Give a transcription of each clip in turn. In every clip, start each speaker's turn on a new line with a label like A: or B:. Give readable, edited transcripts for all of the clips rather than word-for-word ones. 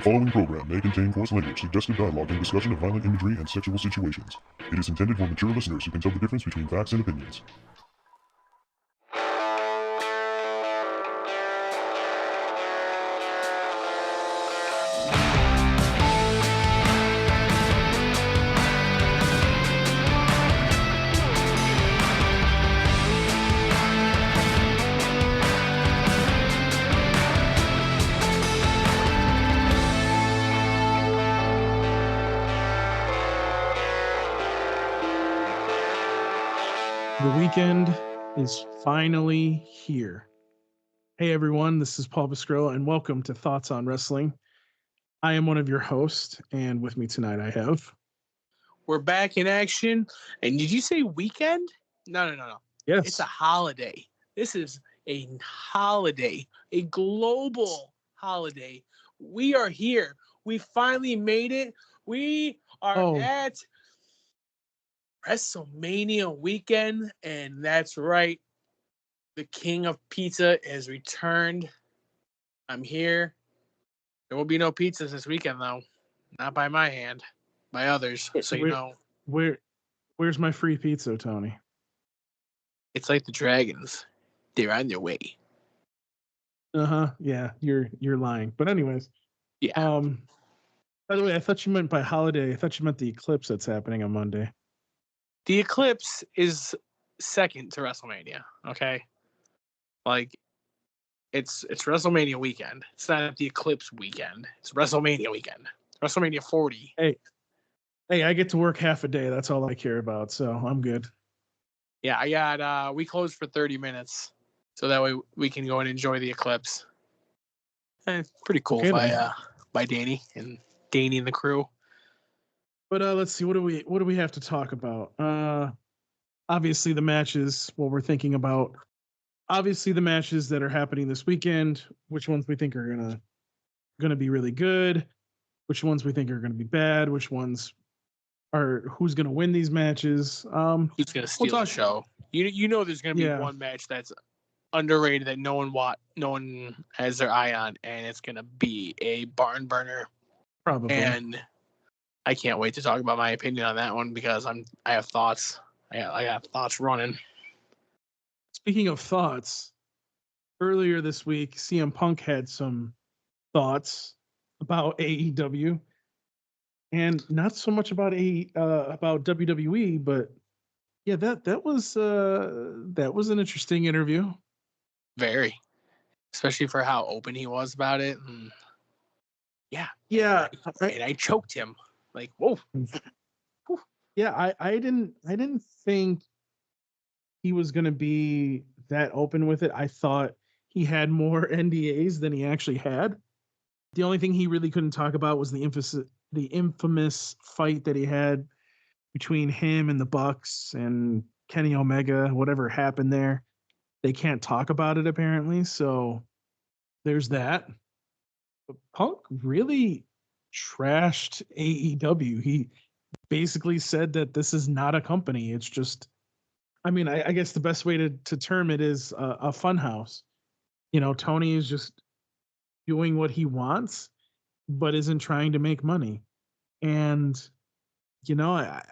A: following program may contain coarse language, suggestive dialogue, and discussion of violent imagery and sexual situations. It is intended for mature listeners who can tell the difference between facts and opinions.
B: The weekend is finally here. Hey everyone, this is Paul Biscrillo and welcome to Thoughts on Wrestling. I am one of your hosts, and with me tonight I have...
C: We're back in action. And did you say weekend? No.
B: Yes.
C: It's a holiday. This is a holiday, a global holiday. We are here. We finally made it. We are at Wrestlemania weekend, and that's right. The King of Pizza has returned. I'm here. There will be no pizzas this weekend, though. Not by my hand, by others. So you know.
B: Where's my free pizza, Tony?
C: It's like the dragons. They're on their way.
B: Yeah, you're lying. But anyways.
C: Yeah.
B: By the way, I thought you meant by holiday. I thought you meant the eclipse that's happening on Monday.
C: The eclipse is second to WrestleMania, okay? Like, it's WrestleMania weekend. It's not the eclipse weekend. It's WrestleMania weekend. WrestleMania 40.
B: Hey, I get to work half a day. That's all I care about, so I'm good.
C: Yeah, I got, we closed for 30 minutes, so that way we can go and enjoy the eclipse. Pretty cool by Danny and the crew.
B: But let's see, what do we have to talk about? Obviously the matches, what we're thinking about. Obviously the matches that are happening this weekend, which ones we think are gonna be really good, which ones we think are gonna be bad, who's gonna win these matches.
C: Who's gonna steal the show? You know there's gonna be one match that's underrated that no one has their eye on, and it's gonna be a barn burner.
B: Probably.
C: And I can't wait to talk about my opinion on that one because I have thoughts. I got thoughts running.
B: Speaking of thoughts, earlier this week, CM Punk had some thoughts about AEW, and not so much about WWE, but yeah, that was an interesting interview.
C: Very, especially for how open he was about it. And yeah, and I choked him. Like, whoa.
B: Yeah, I didn't think he was going to be that open with it. I thought he had more NDAs than he actually had. The only thing he really couldn't talk about was the infamous fight that he had between him and the Bucks and Kenny Omega. Whatever happened there, they can't talk about it apparently. So there's that. But Punk really trashed AEW. He basically said that this is not a company. It's just, I mean, I guess the best way to term it is a fun house. You know, Tony is just doing what he wants, but isn't trying to make money. And, you know, I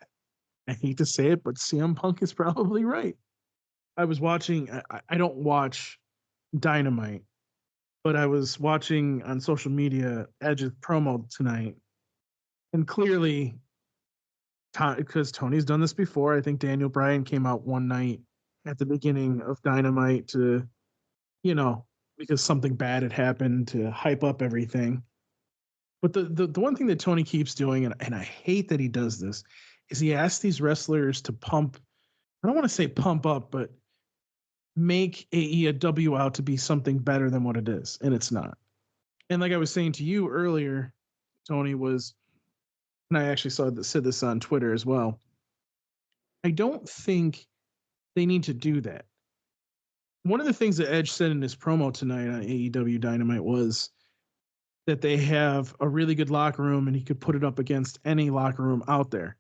B: hate to say it, but CM Punk is probably right. I was watching, I don't watch Dynamite, but I was watching on social media Edge's promo tonight. And clearly, because Tony's done this before, I think Daniel Bryan came out one night at the beginning of Dynamite to, you know, because something bad had happened, to hype up everything. But the one thing that Tony keeps doing, and I hate that he does this, is he asks these wrestlers to pump, I don't want to say pump up, but make AEW out to be something better than what it is, and it's not. And like I was saying to you earlier, Tony, and I actually said this on Twitter as well, I don't think they need to do that. One of the things that Edge said in his promo tonight on AEW Dynamite was that they have a really good locker room and he could put it up against any locker room out there.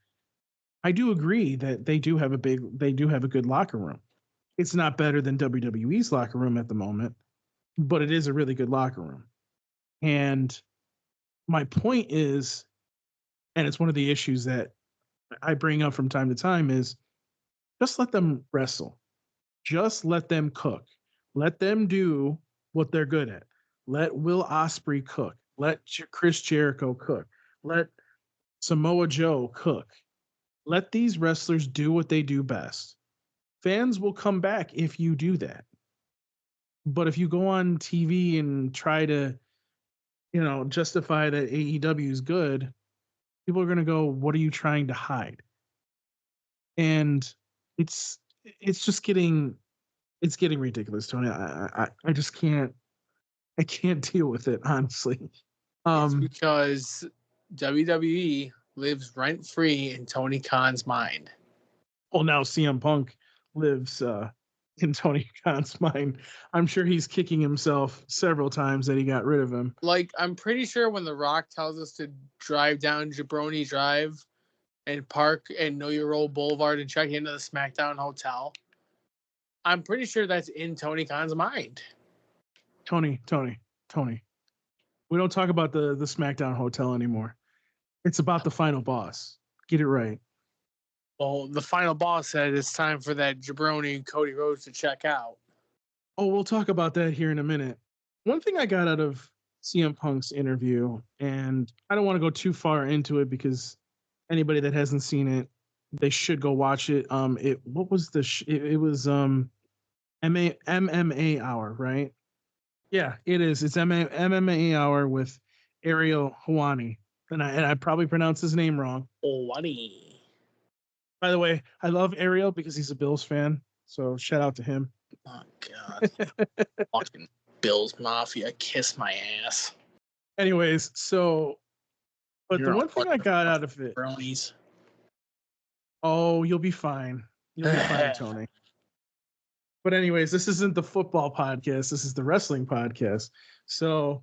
B: I do agree that they do have a good locker room. It's not better than WWE's locker room at the moment, but it is a really good locker room. And my point is, and it's one of the issues that I bring up from time to time, is just let them wrestle. Just let them cook. Let them do what they're good at. Let Will Ospreay cook. Let Chris Jericho cook. Let Samoa Joe cook. Let these wrestlers do what they do best. Fans will come back if you do that. But if you go on TV and try to, justify that AEW is good, people are going to go, "What are you trying to hide?" And it's just getting ridiculous, Tony. I just can't deal with it, honestly.
C: It's because WWE lives rent free in Tony Khan's mind.
B: Well, now CM Punk lives in Tony Khan's mind. I'm sure he's kicking himself several times that he got rid of him.
C: Like, I'm pretty sure when The Rock tells us to drive down Jabroni Drive and park and Know Your Role Boulevard and check into the SmackDown Hotel, I'm pretty sure that's in Tony Khan's mind.
B: Tony. We don't talk about the SmackDown Hotel anymore. It's about the final boss. Get it right.
C: Well, the final boss said it's time for that Jabroni and Cody Rhodes to check out.
B: Oh, we'll talk about that here in a minute. One thing I got out of CM Punk's interview, and I don't want to go too far into it because anybody that hasn't seen it, they should go watch it. What was it was MMA Hour, right? Yeah, it is. It's MMA Hour with Ariel Hawani, and I probably pronounced his name wrong.
C: Hawani.
B: By the way, I love Ariel because he's a Bills fan, so shout out to him.
C: Oh God, fucking Bills Mafia, kiss my ass.
B: Anyways, but
C: You're
B: the one thing I got out of it,
C: bronies.
B: oh, you'll be fine. You'll be fine, Tony. But anyways, this isn't the football podcast. This is the wrestling podcast. So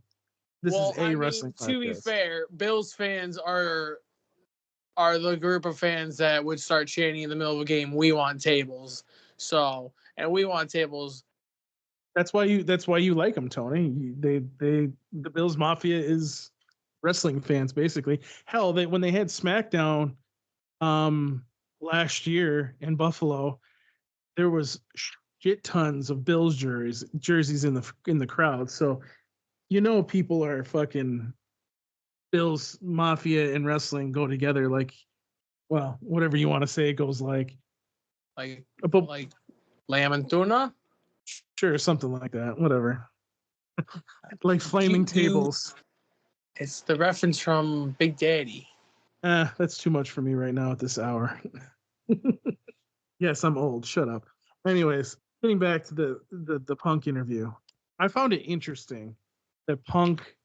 B: this is a wrestling podcast.
C: To be fair, Bills fans are the group of fans that would start chanting in the middle of a game, "We want tables." So, and we want tables.
B: That's why you like them, Tony. The Bills Mafia is wrestling fans, basically. Hell, when they had SmackDown last year in Buffalo, there was shit tons of Bills jerseys in the crowd. So people are fucking Bills Mafia and wrestling go together. Like, well, whatever you want to say, it goes like
C: lamb and tuna.
B: Sure, something like that. Whatever. Like flaming tables.
C: It's the reference from Big Daddy.
B: That's too much for me right now at this hour. Yes, I'm old. Shut up. Anyways, getting back to the Punk interview, I found it interesting that Punk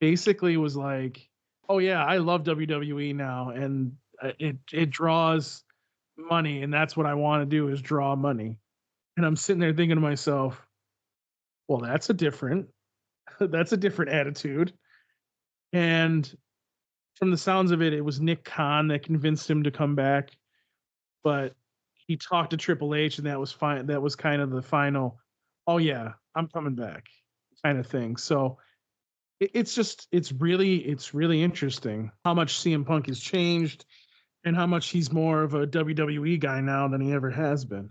B: basically was like, "Oh yeah, I love WWE now, and it draws money, and that's what I want to do is draw money." And I'm sitting there thinking to myself, "Well, that's a different attitude." And from the sounds of it, it was Nick Khan that convinced him to come back, but he talked to Triple H, and that was fine. That was kind of the final, "Oh yeah, I'm coming back," kind of thing. So it's really interesting how much CM Punk has changed and how much he's more of a WWE guy now than he ever has been.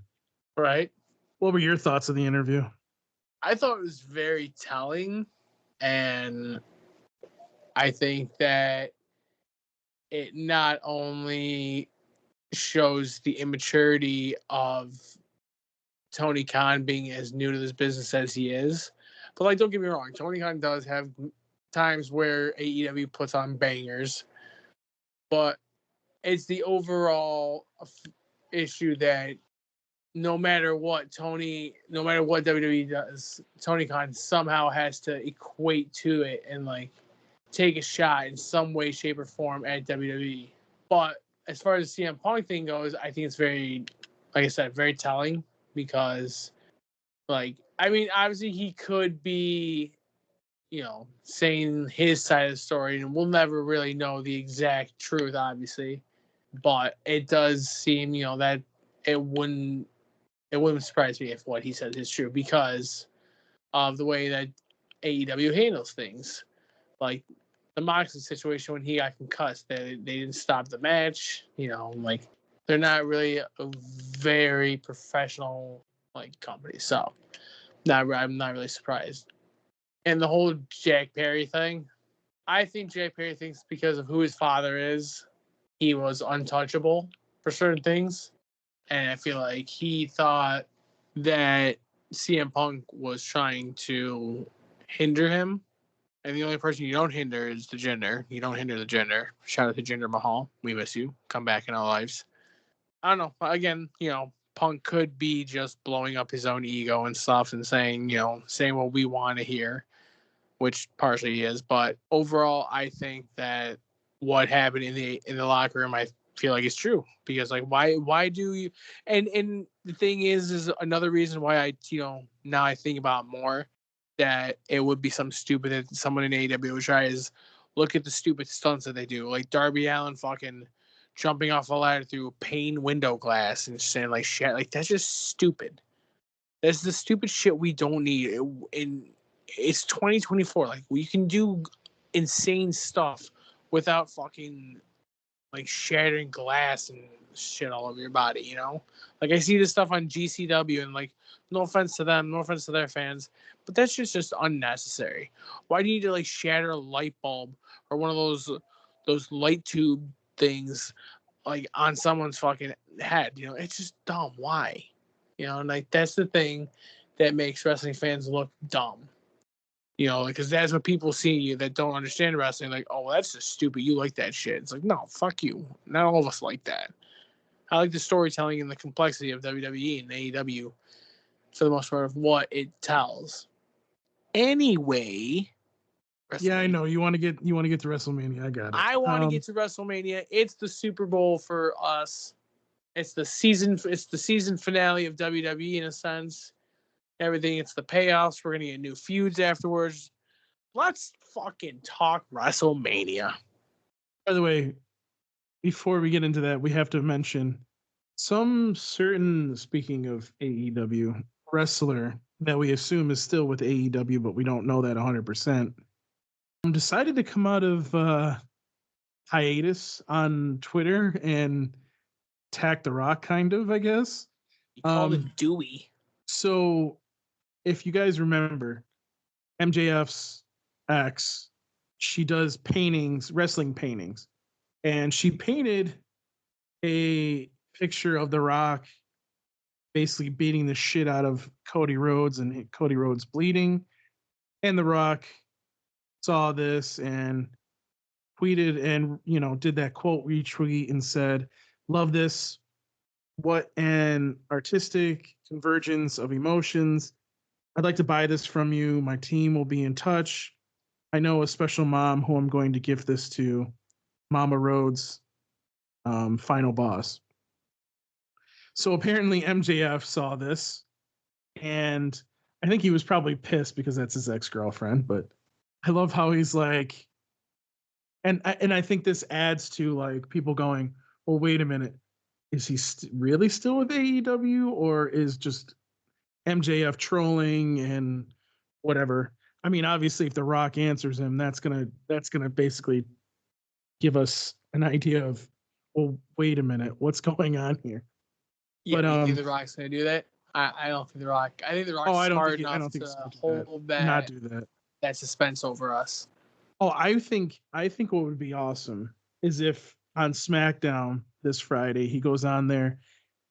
C: Right.
B: What were your thoughts of the interview?
C: I thought it was very telling, and I think that it not only shows the immaturity of Tony Khan being as new to this business as he is, but don't get me wrong, Tony Khan does have times where AEW puts on bangers, but it's the overall issue that no matter what WWE does, Tony Khan somehow has to equate to it and take a shot in some way, shape, or form at WWE. But as far as the CM Punk thing goes, I think it's very, like I said, very telling because, obviously he could be, saying his side of the story, and we'll never really know the exact truth, obviously. But it does seem, that it wouldn't surprise me if what he says is true because of the way that AEW handles things. the Moxley situation when he got concussed. They didn't stop the match. You know, like they're not really a very professional like company. So I'm not really surprised. And the whole Jack Perry thing, I think Jack Perry thinks because of who his father is, he was untouchable for certain things. And I feel like he thought that CM Punk was trying to hinder him. And the only person you don't hinder is the gender. You don't hinder the gender. Shout out to Jinder Mahal. We miss you. Come back in our lives. I don't know. Again, Punk could be just blowing up his own ego and stuff and saying what we want to hear, which partially is. But overall, I think that what happened in the locker room, I feel like it's true, because like why do you and the thing is another reason why I now I think about more that it would be some stupid that someone in AEW would try is look at the stupid stunts that they do, like Darby Allin fucking jumping off a ladder through pane window glass and saying like shit, like that's just stupid. That's the stupid shit we don't need. It's 2024. Like we can do insane stuff without fucking like shattering glass and shit all over your body, Like I see this stuff on GCW and like no offense to them, no offense to their fans, but that's just unnecessary. Why do you need to like shatter a light bulb or one of those light tube things like on someone's fucking head? It's just dumb. Why? And like that's the thing that makes wrestling fans look dumb. Because that's what people see you that don't understand wrestling. Like, oh, well, that's just stupid. You like that shit. It's like, no, fuck you. Not all of us like that. I like the storytelling and the complexity of WWE and AEW for the most part of what it tells. Anyway,
B: yeah, I know you want to get to WrestleMania. I got it.
C: I want to get to WrestleMania. It's the Super Bowl for us. It's the season finale of WWE in a sense. Everything. It's the payoffs. We're gonna get new feuds afterwards. Let's fucking talk WrestleMania.
B: By the way, before we get into that, we have to mention some certain, speaking of AEW, wrestler that we assume is still with AEW, but we don't know that 100%. Decided to come out of hiatus on Twitter and attack The Rock, kind of, I guess.
C: You called it Dewey.
B: So, if you guys remember, MJF's ex, she does paintings, wrestling paintings, and she painted a picture of The Rock basically beating the shit out of Cody Rhodes and Cody Rhodes bleeding. And The Rock saw this and tweeted and, did that quote retweet and said, "Love this. What an artistic convergence of emotions. I'd like to buy this from you. My team will be in touch. I know a special mom who I'm going to gift this to, Mama Rhodes, final boss." So apparently MJF saw this, and I think he was probably pissed because that's his ex-girlfriend. But I love how he's like, and I think this adds to like people going, "Well, wait a minute, is he really still with AEW, or is just MJF trolling and whatever?" I mean, obviously, if The Rock answers him, that's gonna basically give us an idea of, well, wait a minute, what's going on here?
C: Yeah,
B: But
C: you think The Rock's gonna do that? I don't think The Rock. I think The Rock's smart enough to hold back,
B: not do that
C: suspense over us.
B: Oh, I think what would be awesome is if on SmackDown this Friday he goes on there.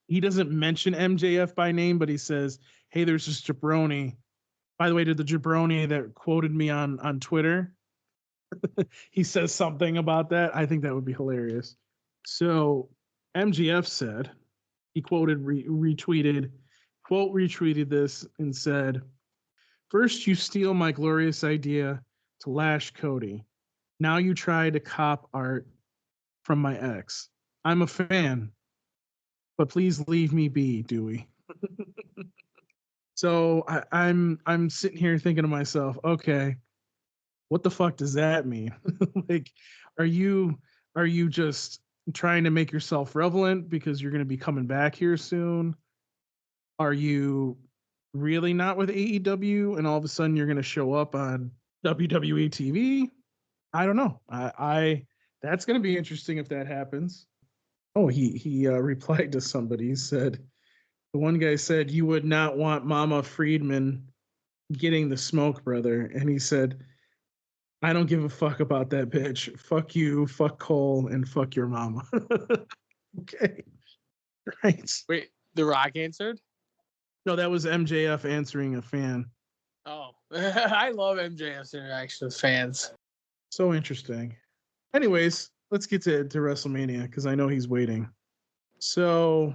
B: He doesn't mention MJF by name, but he says, "Hey, there's this jabroni. By the way, to the jabroni that quoted me on Twitter," he says something about that. I think that would be hilarious. So MJF said, he quoted, retweeted this and said, "First, you steal my glorious idea to lash Cody. Now you try to cop art from my ex. I'm a fan, but please leave me be, Dewey." So I'm sitting here thinking to myself, okay, what the fuck does that mean? Like, are you just trying to make yourself relevant because you're going to be coming back here soon? Are you really not with AEW and all of a sudden you're going to show up on WWE TV? I don't know. I that's going to be interesting if that happens. Oh, he replied to somebody. He said the one guy said you would not want Mama Friedman getting the smoke, brother, and he said I don't give a fuck about that bitch. Fuck you, fuck Cole, and fuck your mama. Okay, right.
C: Wait, The Rock answered?
B: No, that was MJF answering a fan.
C: Oh, I love MJF's interaction with fans.
B: So interesting. Anyways, let's get to WrestleMania because I know he's waiting. So,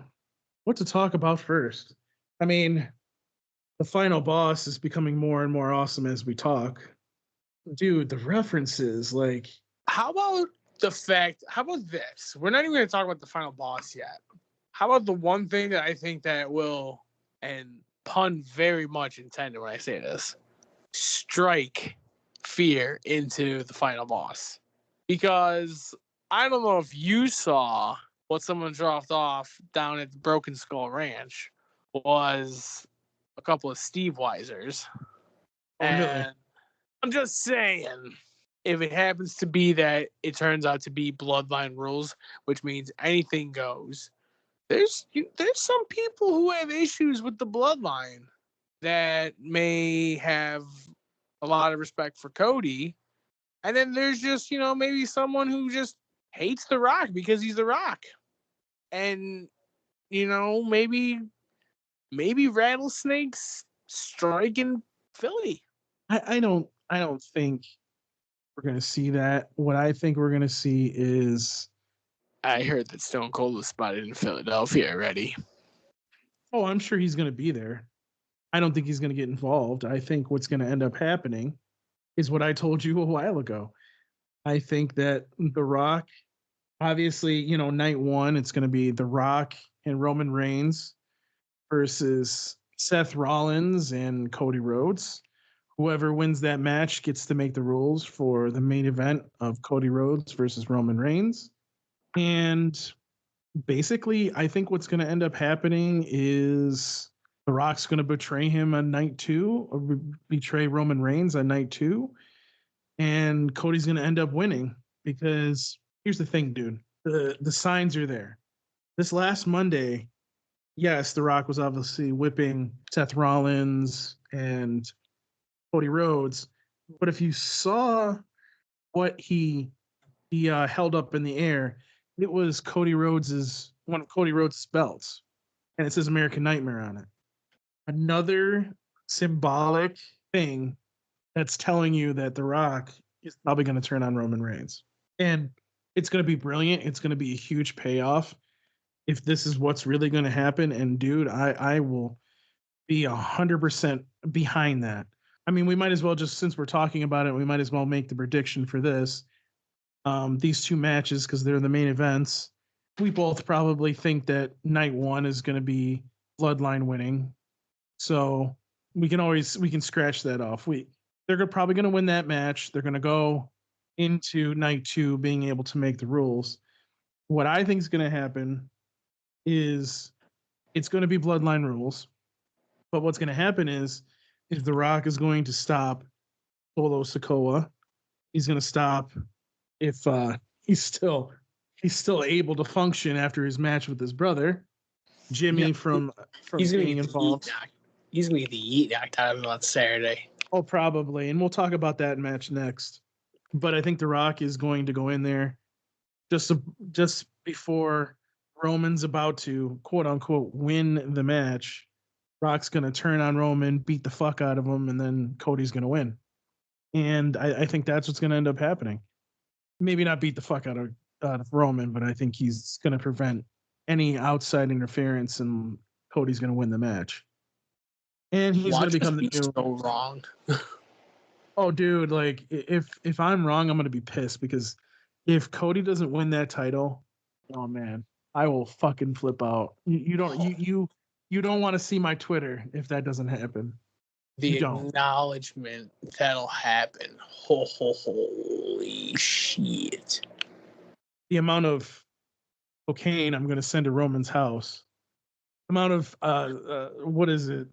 B: what to talk about first? I mean, the final boss is becoming more and more awesome as we talk. Dude, the references, like,
C: How about how about this? We're not even going to talk about the final boss yet. How about the one thing that I think that will, and pun very much intended when I say this, strike fear into the final boss? Because I don't know if you saw what someone dropped off down at the Broken Skull Ranch was a couple of Steve Weisers.
B: oh, really?
C: And I'm just saying, if it happens to be that it turns out to be bloodline rules, which means anything goes, there's some people who have issues with the bloodline that may have a lot of respect for Cody, and then there's just maybe someone who just hates The Rock because he's The Rock, and maybe rattlesnakes strike in Philly.
B: I don't think we're gonna see that. What I think we're gonna see is,
C: I heard that Stone Cold was spotted in Philadelphia already.
B: oh, I'm sure he's gonna be there. I don't think he's gonna get involved. I think what's gonna end up happening is what I told you a while ago. I think that The Rock, obviously, night one, it's gonna be The Rock and Roman Reigns versus Seth Rollins and Cody Rhodes. Whoever wins that match gets to make the rules for the main event of Cody Rhodes versus Roman Reigns. And basically, I think what's going to end up happening is The Rock's going to betray him on night two, or betray Roman Reigns on night two. And Cody's going to end up winning because here's the thing, dude. The signs are there. This last Monday, yes, The Rock was obviously whipping Seth Rollins and Cody Rhodes, but if you saw what he held up in the air, it was one of Cody Rhodes' belts, and it says American Nightmare on it. Another symbolic thing that's telling you that The Rock is probably going to turn on Roman Reigns, and it's going to be brilliant. It's going to be a huge payoff if this is what's really going to happen. And dude, I will be 100% behind that. I mean, we might as well just, since we're talking about it, we might as well make the prediction for this. These two matches, because they're the main events. We both probably think that night one is going to be Bloodline winning, so we can scratch that off. They're probably going to win that match. They're going to go into night two being able to make the rules. What I think is going to happen is it's going to be Bloodline rules, but what's going to happen is The Rock is going to stop Solo Sikoa. He's going to stop if he's still able to function after his match with his brother Jimmy,
C: Yeah,
B: from
C: he's gonna
B: being
C: get
B: involved.
C: He's gonna get the yeet knocked out of him on Saturday.
B: Oh, probably, and we'll talk about that match next. But I think The Rock is going to go in there just before Roman's about to quote unquote win the match. Rock's going to turn on Roman, beat the fuck out of him, and then Cody's going to win. And I think that's what's going to end up happening. Maybe not beat the fuck out of Roman, but I think he's going to prevent any outside interference, and Cody's going to win the match. And he's going to become the new.
C: So wrong.
B: Oh, dude! Like, if I'm wrong, I'm going to be pissed because if Cody doesn't win that title, oh man, I will fucking flip out. You don't want to see my Twitter if that doesn't happen.
C: The acknowledgement that'll happen. Holy shit!
B: The amount of cocaine I'm going to send to Roman's house. Amount of what is it?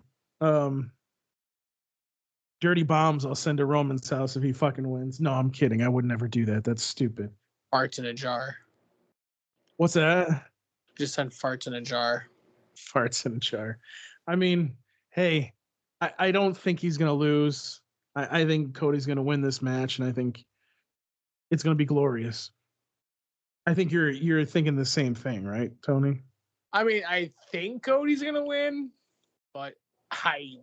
B: dirty bombs I'll send to Roman's house if he fucking wins. No, I'm kidding. I would never do that. That's stupid.
C: Farts in a jar.
B: What's that?
C: Just send farts in a jar.
B: Farts in a jar. I mean, hey, I don't think he's gonna lose. I think Cody's gonna win this match, and I think it's gonna be glorious. I think you're thinking the same thing, right, Tony?
C: I mean, I think Cody's gonna win, but I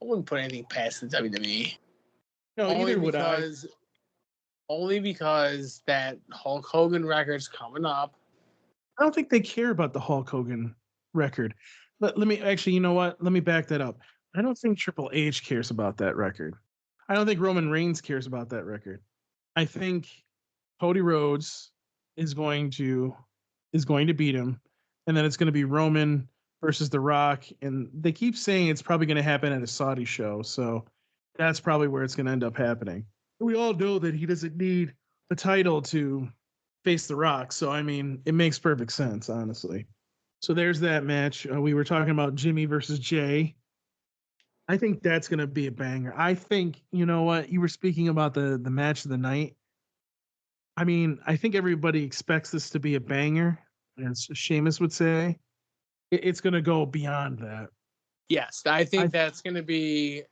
C: wouldn't put anything past the WWE.
B: No, either would I.
C: Only because that Hulk Hogan record's coming up.
B: I don't think they care about the Hulk Hogan record. Let me actually, you know what? Let me back that up. I don't think Triple H cares about that record. I don't think Roman Reigns cares about that record. I think Cody Rhodes is going to beat him, and then it's going to be Roman versus The Rock, and they keep saying it's probably going to happen at a Saudi show, so that's probably where it's going to end up happening. We all know that he doesn't need a title to face The Rock, so I mean, it makes perfect sense, honestly. So there's that match. We were talking about Jimmy versus Jay. I think that's going to be a banger. I think, you know what, you were speaking about the match of the night. I mean, I think everybody expects this to be a banger, as Sheamus would say. It's going to go beyond that.
C: Yes, I think that's going to be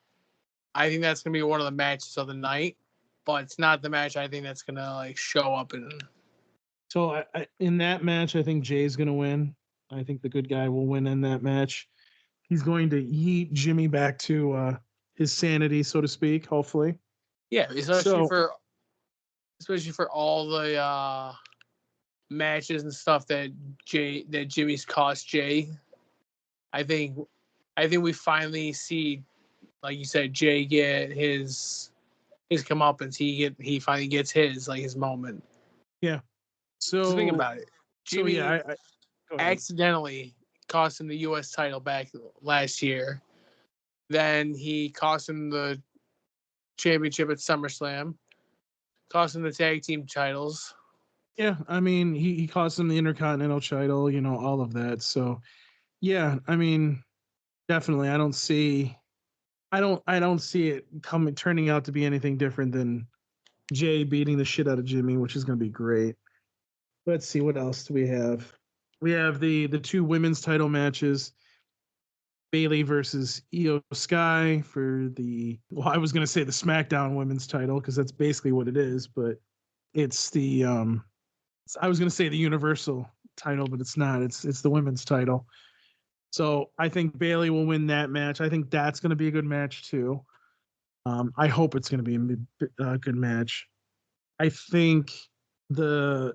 C: one of the matches of the night, but it's not the match I think that's going to like show up in.
B: So in that match, I think Jay's going to win. I think the good guy will win in that match. He's going to yeet Jimmy back to his sanity, so to speak, hopefully.
C: Yeah, especially for all the matches and stuff that Jimmy's cost Jay. I think we finally see, like you said, Jay get his comeuppance. He finally gets his moment.
B: Yeah. So
C: think about it. Jimmy
B: I
C: accidentally cost him the U.S. title back last year. Then he cost him the championship at SummerSlam. Cost him the tag team titles.
B: Yeah, I mean, he cost him the Intercontinental title, you know, all of that. So, yeah, I mean, definitely, I don't see it turning out to be anything different than Jay beating the shit out of Jimmy, which is going to be great. Let's see, what else do we have? We have the two women's title matches. Bailey versus Io Sky for I was going to say the SmackDown women's title because that's basically what it is, but it's the I was going to say the Universal title, but it's not. It's the women's title. So I think Bailey will win that match. I think that's going to be a good match too. I hope it's going to be a good match. I think the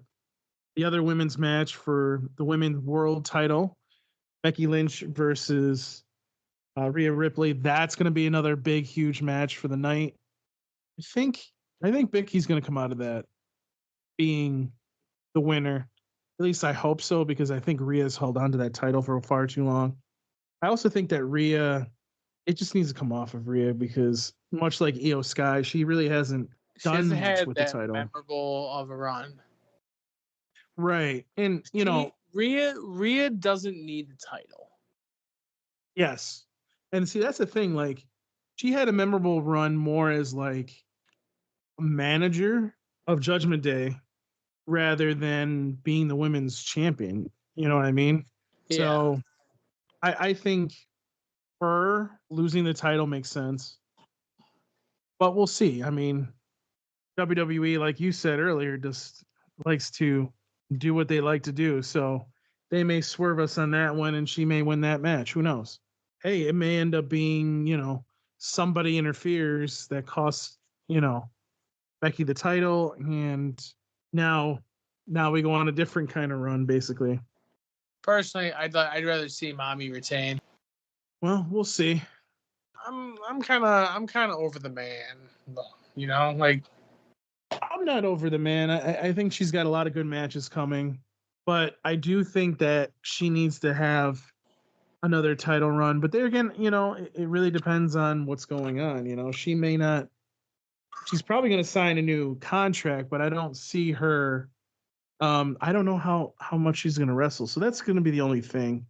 B: other women's match for the women's world title, Becky Lynch versus Rhea Ripley, that's going to be another big, huge match for the night. I think Becky's going to come out of that being the winner. At least I hope so, because I think Rhea's held on to that title for far too long. I also think that Rhea, it just needs to come off of Rhea because much like Io Sky, she really hasn't done much with the title.
C: Memorable of a run.
B: Right. And, you know,
C: Rhea doesn't need the title.
B: Yes. And see, that's the thing. Like, she had a memorable run more as like a manager of Judgment Day rather than being the women's champion. You know what I mean?
C: Yeah.
B: So I think her losing the title makes sense. But we'll see. I mean, WWE, like you said earlier, just likes to do what they like to do. So they may swerve us on that one and she may win that match. Who knows? Hey, it may end up being, you know, somebody interferes that costs, you know, Becky the title, and now we go on a different kind of run, basically.
C: Personally, I'd rather see Mommy retain.
B: Well, we'll see.
C: I'm kind of over the man, you know, like
B: I'm not over the man. I think she's got a lot of good matches coming, but I do think that she needs to have another title run. But there again, you know, it really depends on what's going on. You know, she may not. She's probably going to sign a new contract, but I don't see her. I don't know how much she's going to wrestle. So that's going to be the only thing.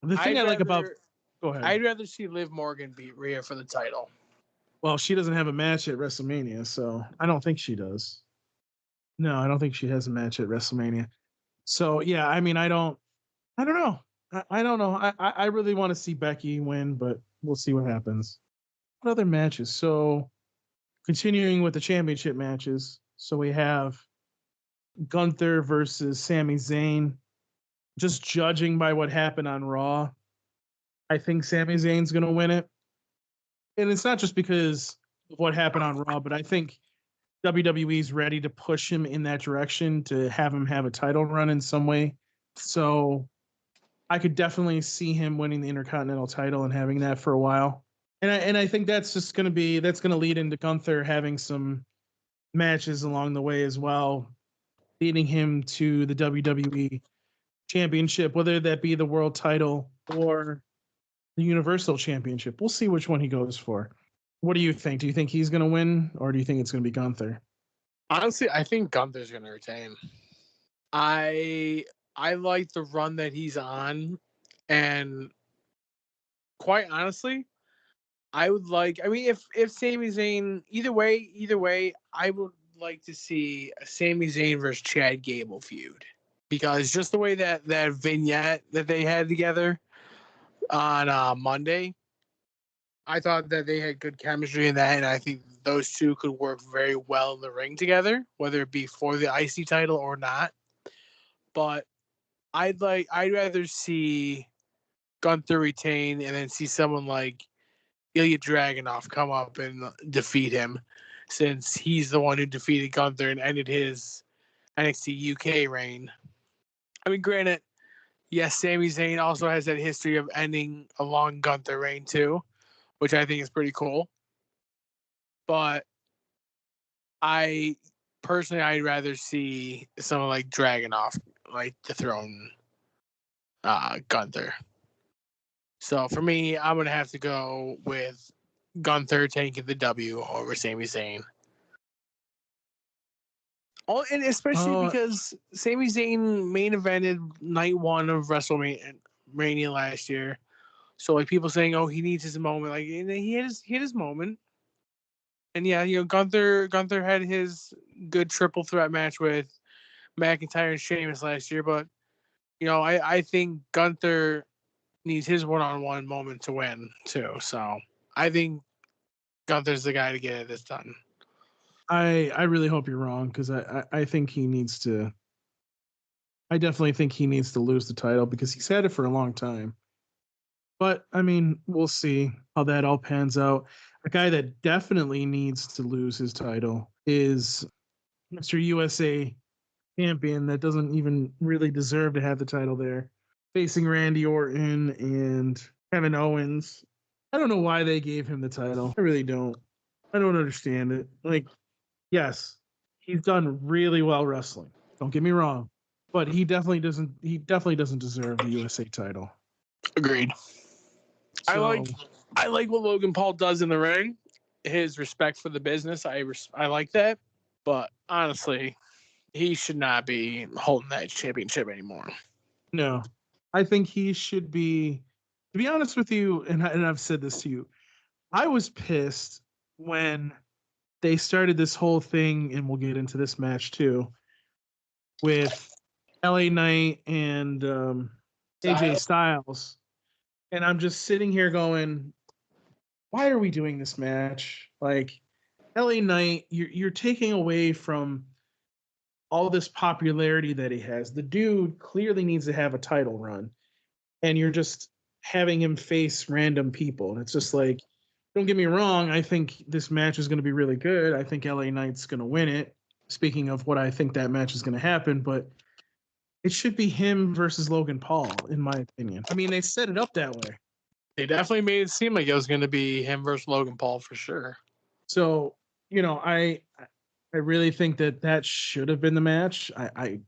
B: The thing I like about Go ahead.
C: I'd rather see Liv Morgan beat Rhea for the title.
B: Well, she doesn't have a match at WrestleMania, so I don't think she does. No, I don't think she has a match at WrestleMania. So yeah, I mean, I don't know. I don't know. I really want to see Becky win, but we'll see what happens. What other matches? So continuing with the championship matches. So we have Gunther versus Sami Zayn. Just judging by what happened on Raw, I think Sami Zayn's going to win it. And it's not just because of what happened on Raw, but I think WWE's ready to push him in that direction to have him have a title run in some way. So I could definitely see him winning the Intercontinental title and having that for a while. And I think that's just going to lead into Gunther having some matches along the way as well, leading him to the WWE Championship, whether that be the world title or the Universal Championship. We'll see which one he goes for. What do you think? Do you think he's going to win, or do you think it's going to be Gunther?
C: Honestly, I think Gunther's going to retain. I like the run that he's on, and quite honestly, I would like. I mean, if Sami Zayn, either way, I would like to see a Sami Zayn versus Chad Gable feud, because just the way that vignette that they had together on Monday, I thought that they had good chemistry in that, and I think those two could work very well in the ring together, whether it be for the IC title or not. But I'd rather see Gunther retain and then see someone like Ilya Dragunov come up and defeat him, since he's the one who defeated Gunther and ended his NXT UK reign. I mean, granted, yes, Sami Zayn also has that history of ending a long Gunther reign too, which I think is pretty cool. But I'd rather see someone like Dragunov like dethrone Gunther. So for me, I'm gonna have to go with Gunther taking the W over Sami Zayn. Oh, and especially because Sami Zayn main evented night one of WrestleMania last year. So like people saying, "Oh, he needs his moment." Like he had his moment. And yeah, Gunther had his good triple threat match with McIntyre and Sheamus last year, but I think Gunther needs his one-on-one moment to win too. So I think Gunther's the guy to get this done.
B: I really hope you're wrong, because I think he needs to. I definitely think he needs to lose the title because he's had it for a long time. But I mean, we'll see how that all pans out. A guy that definitely needs to lose his title is Mr. USA champion that doesn't even really deserve to have the title there, facing Randy Orton and Kevin Owens. I don't know why they gave him the title. I really don't. I don't understand it. Like, yes, he's done really well wrestling. Don't get me wrong, but he definitely doesn't. He definitely doesn't deserve the USA title.
C: Agreed.
B: So,
C: I like what Logan Paul does in the ring. His respect for the business, I like that. But honestly, he should not be holding that championship anymore.
B: No, I think he should be. To be honest with you, and I've said this to you, I was pissed when they started this whole thing, and we'll get into this match too, with LA Knight and AJ Styles. And I'm just sitting here going, why are we doing this match? Like, LA Knight, you're taking away from all this popularity that he has. The dude clearly needs to have a title run, and you're just having him face random people. And it's just like, don't get me wrong, I think this match is going to be really good. I think LA Knight's going to win it. Speaking of what I think that match is going to happen, but it should be him versus Logan Paul, in my opinion. I mean, they set it up that way.
C: They definitely made it seem like it was going to be him versus Logan Paul for sure.
B: So, I really think that should have been the match. I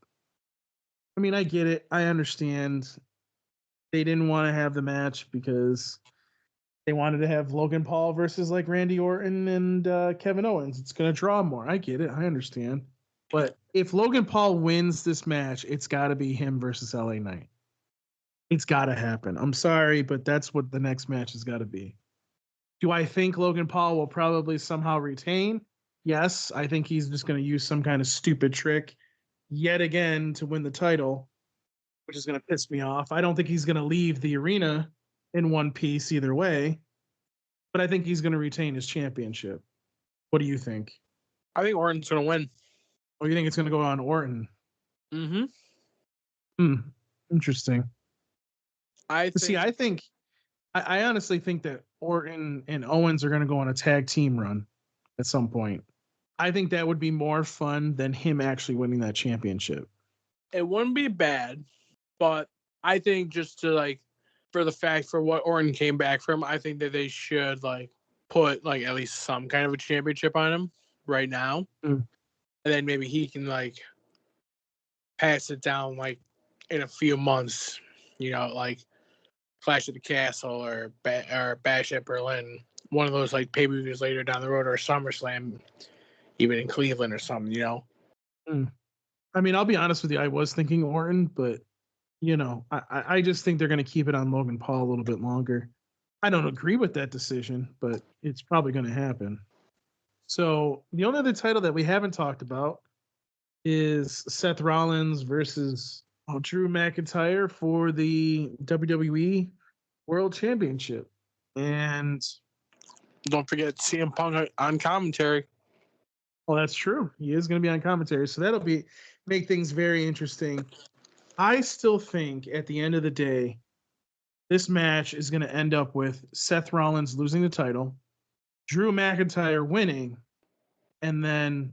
B: mean, I get it. I understand. They didn't want to have the match because they wanted to have Logan Paul versus like Randy Orton and Kevin Owens. It's going to draw more. I get it. I understand. But if Logan Paul wins this match, it's got to be him versus LA Knight. It's got to happen. I'm sorry, but that's what the next match has got to be. Do I think Logan Paul will probably somehow retain? Yes, I think he's just going to use some kind of stupid trick yet again to win the title, which is going to piss me off. I don't think he's going to leave the arena in one piece either way, but I think he's going to retain his championship. What do you think?
C: I think Orton's going to win.
B: Oh, you think it's going to go on Orton?
C: Mm-hmm.
B: Interesting.
C: I
B: honestly think that Orton and Owens are going to go on a tag team run at some point. I think that would be more fun than him actually winning that championship.
C: It wouldn't be bad, but I think just to for the fact for what Orton came back from, I think that they should put at least some kind of a championship on him right now, and then maybe he can pass it down in a few months, Clash at the Castle or Bash at Berlin, one of those pay-per-views later down the road, or SummerSlam, even in Cleveland or something,
B: I mean, I'll be honest with you. I was thinking Orton, but I just think they're going to keep it on Logan Paul a little bit longer. I don't agree with that decision, but it's probably going to happen. So the only other title that we haven't talked about is Seth Rollins versus Drew McIntyre for the WWE World Championship. And
C: don't forget CM Punk on commentary.
B: Well, that's true. He is going to be on commentary, so that'll make things very interesting. I still think at the end of the day, this match is going to end up with Seth Rollins losing the title, Drew McIntyre winning, and then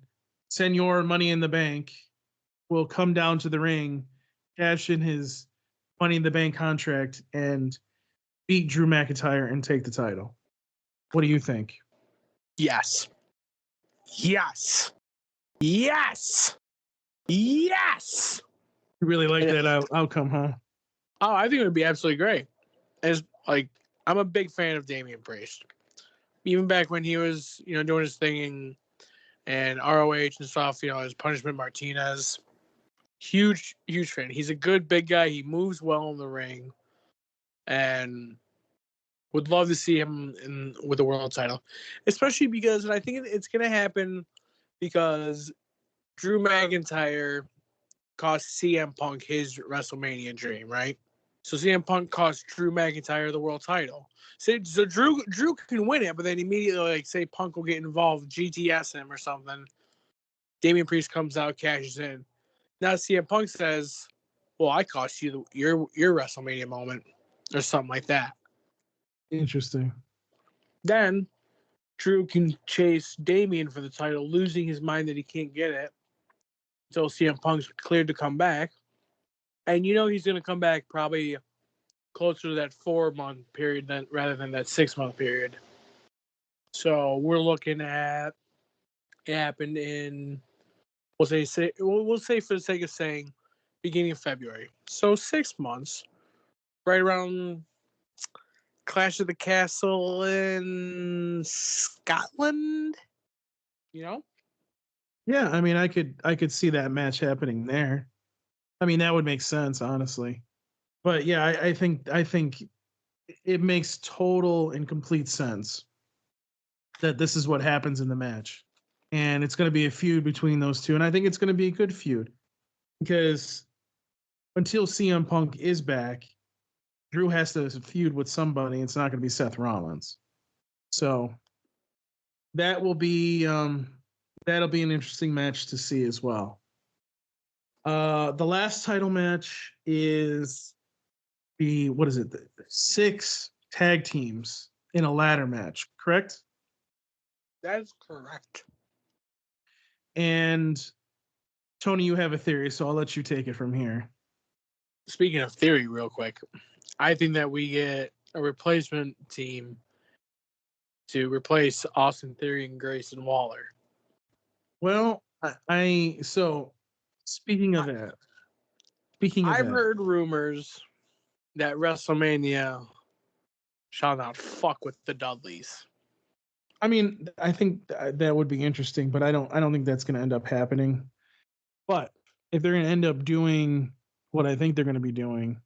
B: Senor Money in the Bank will come down to the ring, cash in his Money in the Bank contract, and beat Drew McIntyre and take the title. What do you think?
C: Yes. Yes. Yes. Yes.
B: You really like that outcome, huh?
C: Oh, I think it would be absolutely great. I'm a big fan of Damian Priest. Even back when he was, doing his thing and ROH and stuff, as Punishment Martinez. Huge, huge fan. He's a good big guy. He moves well in the ring. And would love to see him with the world title. Especially because, and I think it's going to happen because Drew McIntyre cost CM Punk his WrestleMania dream, right? So CM Punk cost Drew McIntyre the world title. So Drew can win it, but then immediately, say Punk will get involved, GTS him or something. Damian Priest comes out, cashes in. Now CM Punk says, "Well, I cost you your WrestleMania moment," or something like that.
B: Interesting.
C: Then Drew can chase Damian for the title, losing his mind that he can't get it until CM Punk's cleared to come back. And he's going to come back probably closer to that 4-month period rather than that 6-month period. So we're looking at it happened in we'll say for the sake of saying beginning of February. So 6 months, right around Clash of the Castle in Scotland.
B: Yeah, I mean, I could see that match happening there. I mean, that would make sense, honestly. But yeah, I think it makes total and complete sense that this is what happens in the match, and it's going to be a feud between those two, and I think it's going to be a good feud because until CM Punk is back, Drew has to feud with somebody. It's not going to be Seth Rollins, so that will be that'll be an interesting match to see as well. The last title match is the 6 tag teams in a ladder match, correct?
C: That is correct.
B: And Tony, you have a theory, so I'll let you take it from here.
C: Speaking of theory, real quick, I think that we get a replacement team to replace Austin Theory and Grayson Waller.
B: Well, so speaking of that,
C: I've heard rumors that WrestleMania shall not fuck with the Dudleys.
B: I mean, I think that would be interesting, but I don't think that's going to end up happening. But if they're going to end up doing what I think they're going to be doing,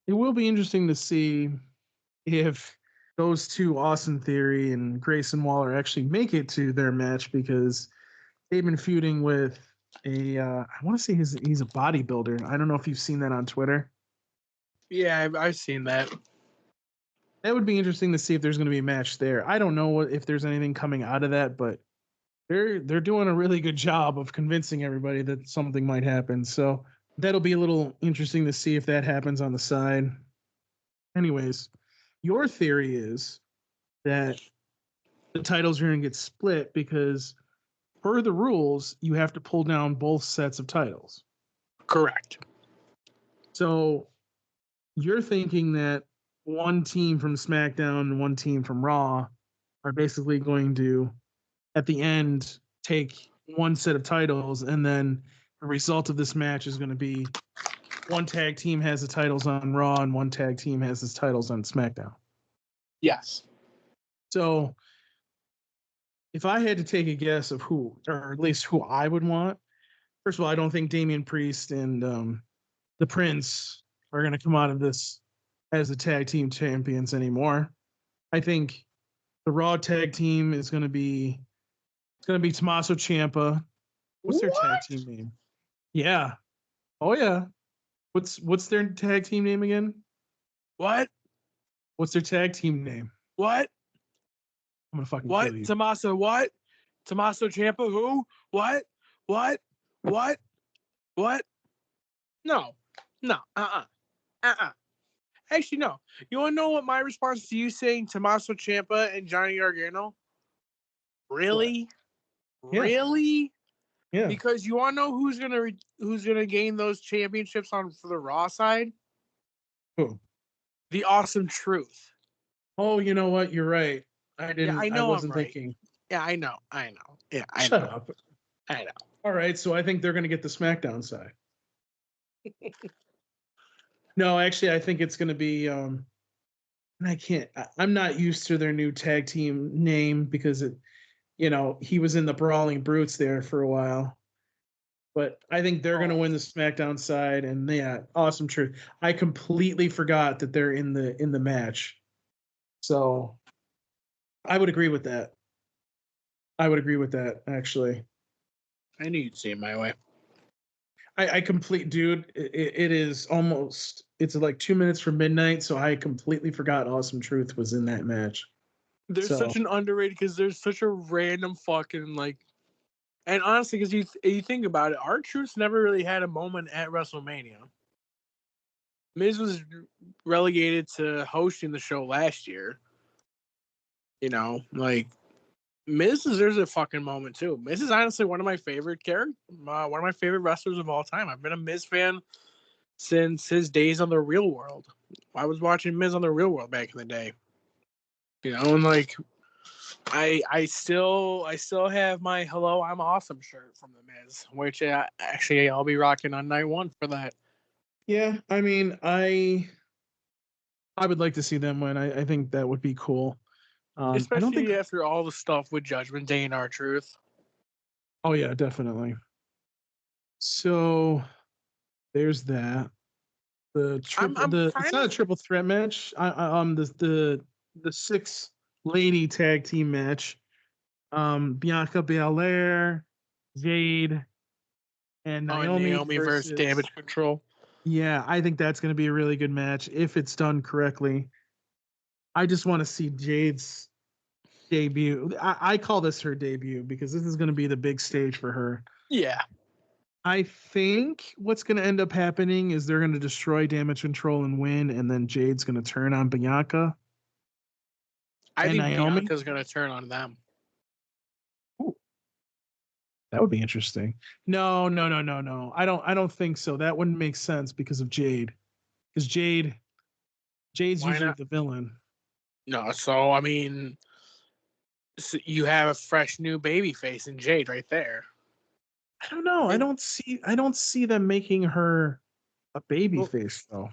B: It will be interesting to see if those two, Austin Theory and Grayson Waller, actually make it to their match because they've been feuding with I want to say he's a bodybuilder. I don't know if you've seen that on Twitter.
C: Yeah, I've seen that.
B: That would be interesting to see if there's going to be a match there. I don't know if there's anything coming out of that, but they're doing a really good job of convincing everybody that something might happen. So that'll be a little interesting to see if that happens on the side. Anyways, your theory is that the titles are going to get split because per the rules, you have to pull down both sets of titles.
C: Correct.
B: So you're thinking that one team from SmackDown and one team from Raw are basically going to, at the end, take one set of titles, and then the result of this match is going to be one tag team has the titles on Raw and one tag team has the titles on SmackDown.
C: Yes.
B: So if I had to take a guess of who, or at least who I would want, first of all, I don't think Damian Priest and the Prince are going to come out of this as the tag team champions anymore. I think the Raw tag team is going to be Tommaso Ciampa. What's their tag team name? Yeah. Oh yeah. What's their tag team name again?
C: What?
B: What's their tag team name?
C: What?
B: I'm gonna fucking
C: What?
B: kill you.
C: Tommaso what? Tommaso Ciampa who? What? What? What? What? No. No. Actually, no. You want to know what my response to you saying Tommaso Ciampa and Johnny Gargano? Really?
B: Yeah.
C: Really?
B: Yeah.
C: Because you want to know who's gonna gain those championships on for the Raw side?
B: Who?
C: The Awesome Truth.
B: Oh, you know what? You're right. I didn't.
C: Yeah, I
B: I
C: know
B: wasn't
C: I'm right.
B: thinking.
C: Yeah, I know. Yeah, I
B: Shut
C: know.
B: up.
C: I know.
B: All right, so I think they're gonna get the SmackDown side. No, actually, I think it's gonna be. And I can't. I'm not used to their new tag team name because he was in the Brawling Brutes there for a while. But I think they're going to win the SmackDown side, and yeah, Awesome Truth. I completely forgot that they're in the match, so I would agree with that. I would agree with that actually.
C: I knew you'd see it my way.
B: I complete, dude. It is almost. It's like 2 minutes from midnight, so I completely forgot Awesome Truth was in that match.
C: They're
B: So-
C: such an underrated because they're such a random fucking like. And honestly, because you think about it, R-Truth never really had a moment at WrestleMania. Miz was relegated to hosting the show last year. Like Miz deserves a fucking moment too. Miz is honestly one of my favorite one of my favorite wrestlers of all time. I've been a Miz fan since his days on the Real World. I was watching Miz on the Real World back in the day. And like I still have my "Hello, I'm Awesome" shirt from the Miz, which actually I'll be rocking on night one for that.
B: Yeah, I mean, I would like to see them win. I think that would be cool.
C: Especially
B: I don't think.
C: after all the stuff with Judgment Day and R-Truth.
B: Oh yeah, definitely. So there's that. It's not a triple threat match. The 6 lady tag team match. Bianca Belair, Jade, and Naomi
C: versus Damage Control.
B: Yeah, I think that's going to be a really good match if it's done correctly. I just want to see Jade's debut. I call this her debut because this is going to be the big stage for her.
C: Yeah.
B: I think what's going to end up happening is they're going to destroy Damage Control and win, and then Jade's going to turn on Bianca.
C: I think
B: Naomi?
C: Bianca's going to turn on them.
B: Ooh. That would be interesting. No. I don't think so. That wouldn't make sense because of Jade. Because Jade's
C: Why
B: usually
C: not?
B: the villain.
C: No, so I mean, you have a fresh new baby face in Jade right there.
B: I don't know. I don't see them making her a baby face though.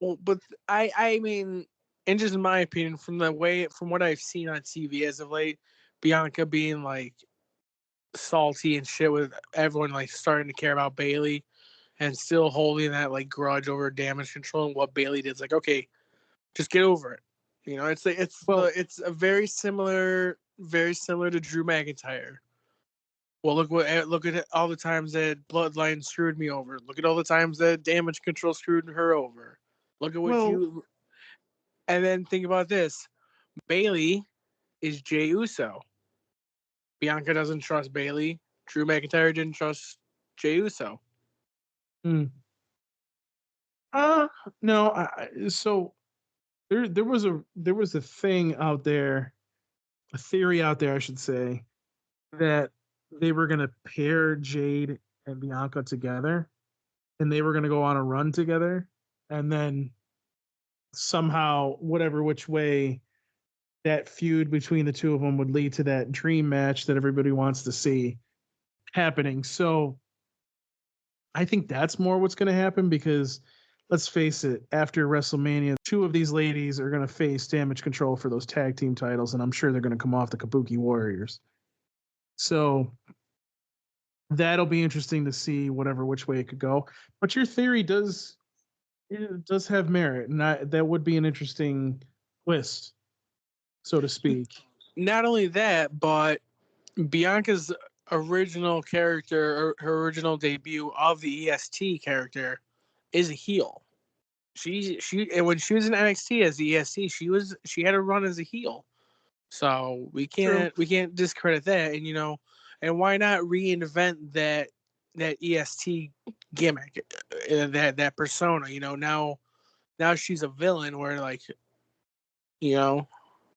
C: Well, but I mean, and just in my opinion, from what I've seen on TV as of late, Bianca being like salty and shit with everyone like starting to care about Bailey, and still holding that like grudge over damage control. And what Bailey did is like, okay, just get over it. You know, it's it's a very similar to Drew McIntyre. Well, look at all the times that Bloodline screwed me over. Look at all the times that Damage Control screwed her over. Look at what you. And then think about this: Bailey is Jey Uso. Bianca doesn't trust Bailey. Drew McIntyre didn't trust Jey Uso.
B: No. So there was a thing out there, a theory out there, I should say, that they were gonna pair Jade and Bianca together, and they were gonna go on a run together, and then somehow, whatever which way, that feud between the two of them would lead to that dream match that everybody wants to see happening. So I think that's more what's going to happen, because let's face it, after WrestleMania, two of these ladies are going to face Damage Control for those tag team titles, and I'm sure they're going to come off the Kabuki Warriors. So that'll be interesting to see whatever which way it could go. But your theory does have merit, and that would be an interesting twist, so to speak.
C: Not only that, but Bianca's original character, or her original debut of the EST character, is a heel. She and when she was in NXT as the EST, she had a run as a heel. So we can't discredit that. And and why not reinvent that EST gimmick, that persona? Now she's a villain where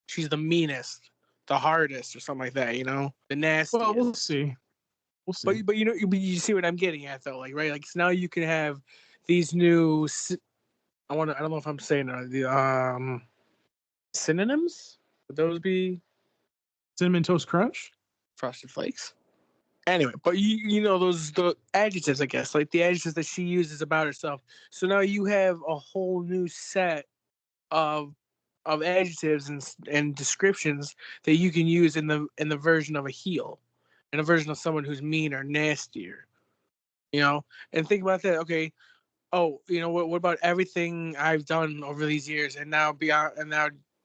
C: she's the meanest, the hardest, or something like that. The nastiest.
B: Well, we'll see.
C: But you see what I'm getting at though, right? Like, so now you can have these new. I don't know if I'm saying the synonyms. Would those be
B: Cinnamon Toast Crunch?
C: Frosted Flakes? Anyway, but the adjectives, I guess, like the adjectives that she uses about herself. So now you have a whole new set of adjectives and descriptions that you can use in the version of a heel, and a version of someone who's mean or nastier. And think about that. Okay, what about everything I've done over these years, and now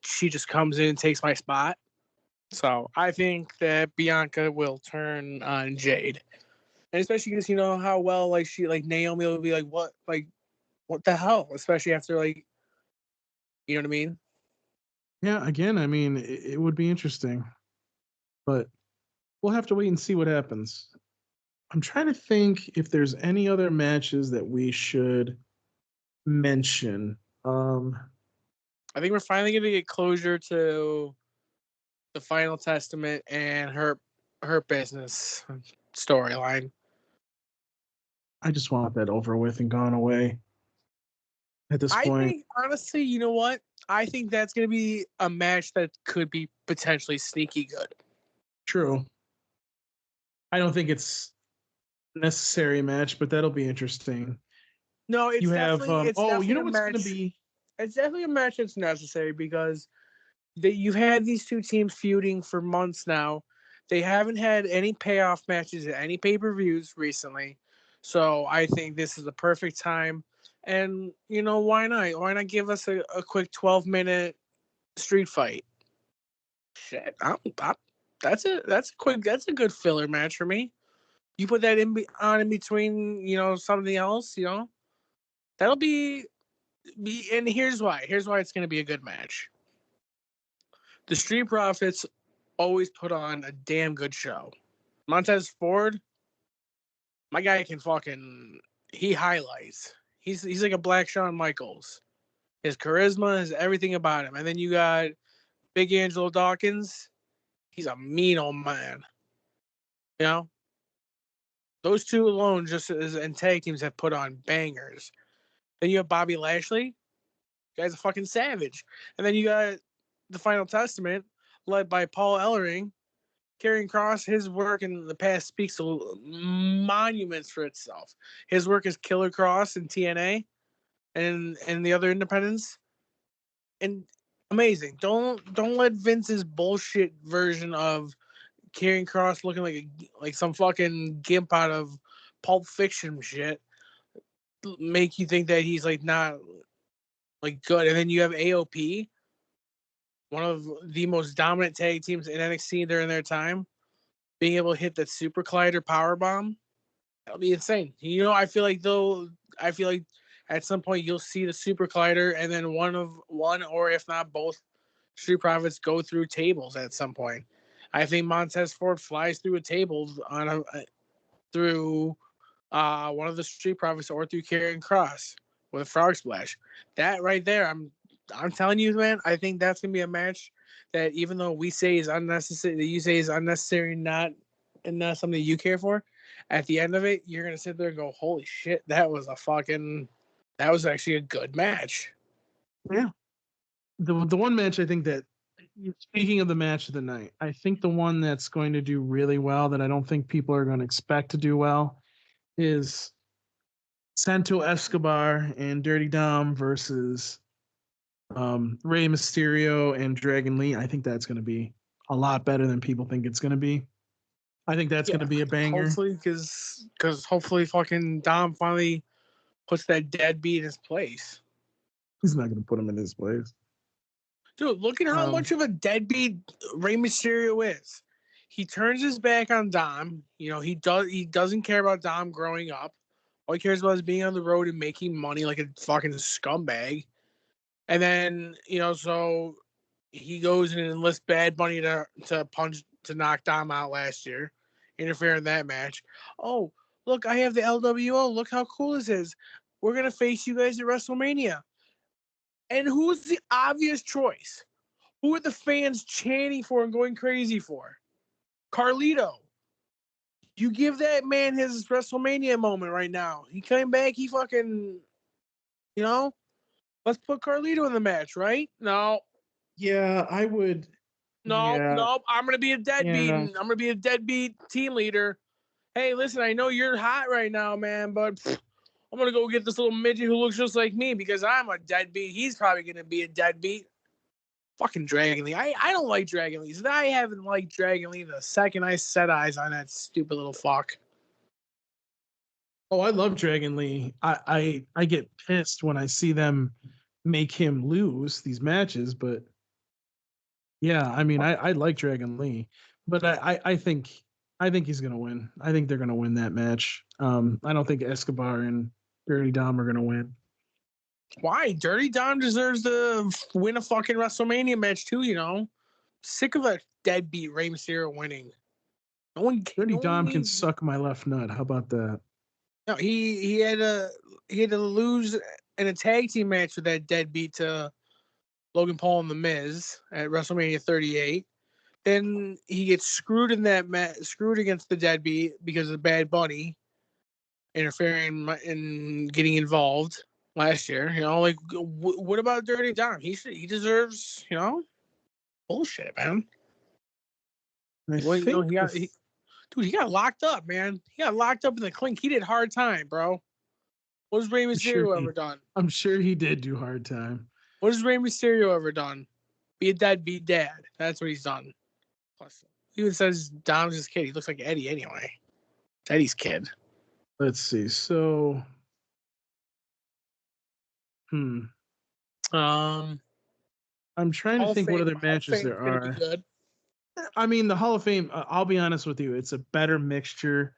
C: she just comes in and takes my spot. So I think that Bianca will turn on Jade, and especially because how well Naomi will be what the hell, especially after you know what I mean.
B: Yeah, again, I mean, it would be interesting, but we'll have to wait and see what happens. I'm trying to think if there's any other matches that we should mention.
C: I think we're finally going to get closure to the Final Testament and her business storyline.
B: I just want that over with and gone away at this point.
C: I think, honestly, you know what? I think that's going to be a match that could be potentially sneaky good.
B: True. I don't think it's a necessary match, but that'll be interesting.
C: No, it's definitely
B: what's going to be?
C: It's definitely a match that's necessary, because you've had these two teams feuding for months now. They haven't had any payoff matches at any pay-per-views recently. So I think this is the perfect time. And, why not? Why not give us a quick 12-minute street fight? Shit, that's a good filler match for me. You put that in between, something else, that'll be, and here's why it's going to be a good match. The Street Profits always put on a damn good show. Montez Ford, my guy he highlights. He's like a black Shawn Michaels. His charisma, his everything about him. And then you got Big Angelo Dawkins. He's a mean old man. Those two alone, just as in tag teams, have put on bangers. Then you have Bobby Lashley. Guy's a fucking savage. And then you got the Final Testament, led by Paul Ellering. Karrion Kross, his work in the past speaks monuments for itself. His work as Killer Kross in TNA and the other independents. And amazing. Don't let Vince's bullshit version of Karrion Kross looking like some fucking gimp out of Pulp Fiction shit make you think that he's like not like good. And then you have AOP, one of the most dominant tag teams in NXT during their time, being able to hit that super collider power bomb. That'll be insane. I feel like at some point you'll see the super collider and then one or if not both Street Profits go through tables at some point. I think Montez Ford flies through a table through one of the Street Profits or through Karrion Kross with a frog splash. That right there, I'm telling you, man, I think that's gonna be a match that even though we say is unnecessary, that you say is unnecessary, not something you care for, at the end of it, you're gonna sit there and go, "Holy shit, that was actually a good match."
B: Yeah. The one match I think that, speaking of the match of the night, I think the one that's going to do really well that I don't think people are going to expect to do well is Santo Escobar and Dirty Dom versus Rey Mysterio and Dragon Lee. I think that's going to be a lot better than people think it's going to be. I think that's going to be a banger.
C: Hopefully, because hopefully fucking Dom finally puts that deadbeat in his place.
B: He's not going to put him in his place.
C: Dude, look at how much of a deadbeat Rey Mysterio is. He turns his back on Dom. He doesn't care about Dom growing up. All he cares about is being on the road and making money like a fucking scumbag. And then, so he goes and enlists Bad Bunny to knock Dom out last year, interfere in that match. Oh, look, I have the LWO. Look how cool this is. We're going to face you guys at WrestleMania. And who's the obvious choice? Who are the fans chanting for and going crazy for? Carlito. You give that man his WrestleMania moment right now. He came back, he fucking, let's put Carlito in the match, right? No.
B: Yeah, I would.
C: No, I'm going to be a deadbeat.
B: Yeah.
C: I'm going to be a deadbeat team leader. Hey, listen, I know you're hot right now, man, but I'm going to go get this little midget who looks just like me because I'm a deadbeat. He's probably going to be a deadbeat. Fucking Dragon Lee. I don't like Dragon Lee. I haven't liked Dragon Lee the second I set eyes on that stupid little fuck.
B: Oh, I love Dragon Lee. I get pissed when I see them make him lose these matches, but yeah, I mean, I like Dragon Lee, but I think he's gonna win. I think they're gonna win that match. I don't think Escobar and Dirty Dom are gonna win.
C: Why? Dirty Dom deserves to win a fucking WrestleMania match too. Sick of that deadbeat Rey Mysterio winning.
B: Dirty Dom can suck my left nut. How about that?
C: No, he had to lose in a tag team match with that deadbeat to Logan Paul and The Miz at WrestleMania 38. Then he gets screwed in that match, screwed against the deadbeat because of Bad Bunny interfering and getting involved last year. What about Dirty Dom? He deserves, bullshit, man. Dude, he got locked up, man. He got locked up in the clink. He did hard time, bro. What has Rey Mysterio ever done?
B: I'm sure he did do hard time.
C: What has Rey Mysterio ever done? Be a deadbeat dad. That's what he's done. Plus, he even says Dom's his kid. He looks like Eddie anyway. It's Eddie's kid.
B: Let's see. So, I'm trying to think what other matches there are. Good. I mean, the Hall of Fame, I'll be honest with you, it's a better mixture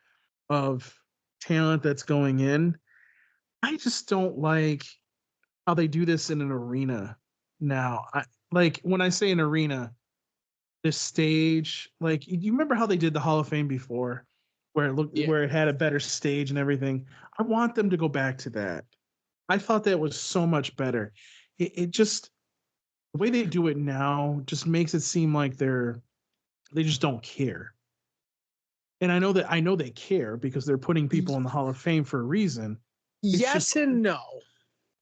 B: of talent that's going in. I just don't like how they do this in an arena now. When I say an arena, the stage, you remember how they did the Hall of Fame before, where it had a better stage and everything. I want them to go back to that. I thought that was so much better. It just, the way they do it now just makes it seem like they just don't care. And I know they care because they're putting people in the Hall of Fame for a reason.
C: And no.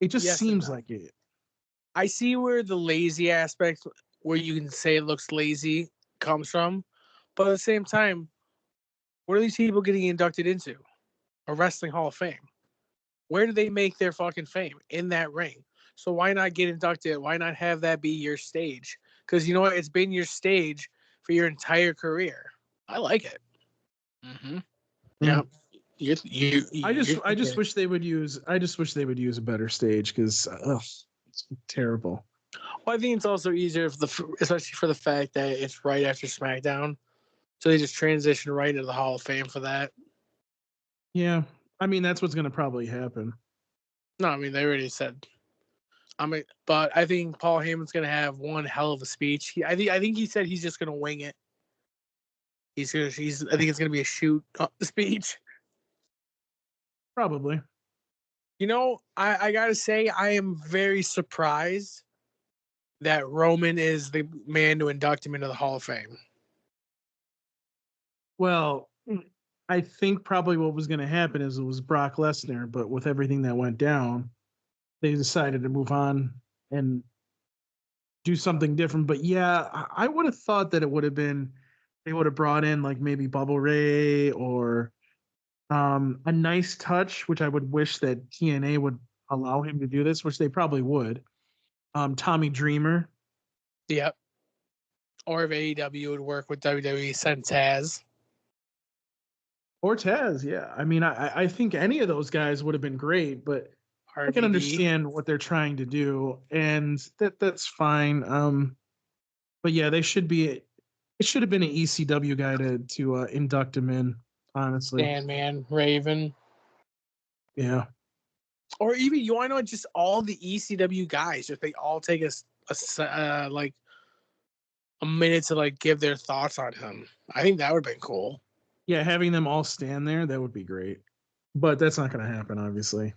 B: It just seems like it.
C: I see where the lazy aspect, where you can say it looks lazy, comes from. But at the same time, what are these people getting inducted into? A wrestling Hall of Fame. Where do they make their fucking fame? In that ring. So why not get inducted? Why not have that be your stage? Because you know what? It's been your stage for your entire career. I like it. Mm-hmm. Yeah.
B: I just wish they would use a better stage because it's terrible.
C: Well, I think it's also easier especially for the fact that it's right after SmackDown, so they just transition right into the Hall of Fame for that.
B: Yeah, I mean that's what's going to probably happen.
C: No, I mean they already said. But I think Paul Heyman's going to have one hell of a speech. I think he said he's just going to wing it. I think it's going to be a shoot speech.
B: Probably.
C: You know, I gotta say, I am very surprised that Roman is the man to induct him into the Hall of Fame.
B: Well, I think probably what was going to happen is it was Brock Lesnar, but with everything that went down, they decided to move on and do something different. But yeah, I would have thought that it would have been they would have brought in like maybe Bubble Ray or a nice touch, which I would wish that TNA would allow him to do this, which they probably would. Tommy Dreamer.
C: Yep. Or if AEW would work with WWE, send Taz.
B: Or Taz, yeah. I mean, I think any of those guys would have been great, but
C: RVD.
B: I can understand what they're trying to do, and that's fine. But yeah, they should be. It should have been an ECW guy to induct him in. Honestly,
C: Sandman, Raven,
B: yeah.
C: or even you want to know just all the ECW guys if they all take a minute to like give their thoughts on him. I think that would have been cool.
B: Yeah, having them all stand there, that would be great. But that's not going to happen, obviously.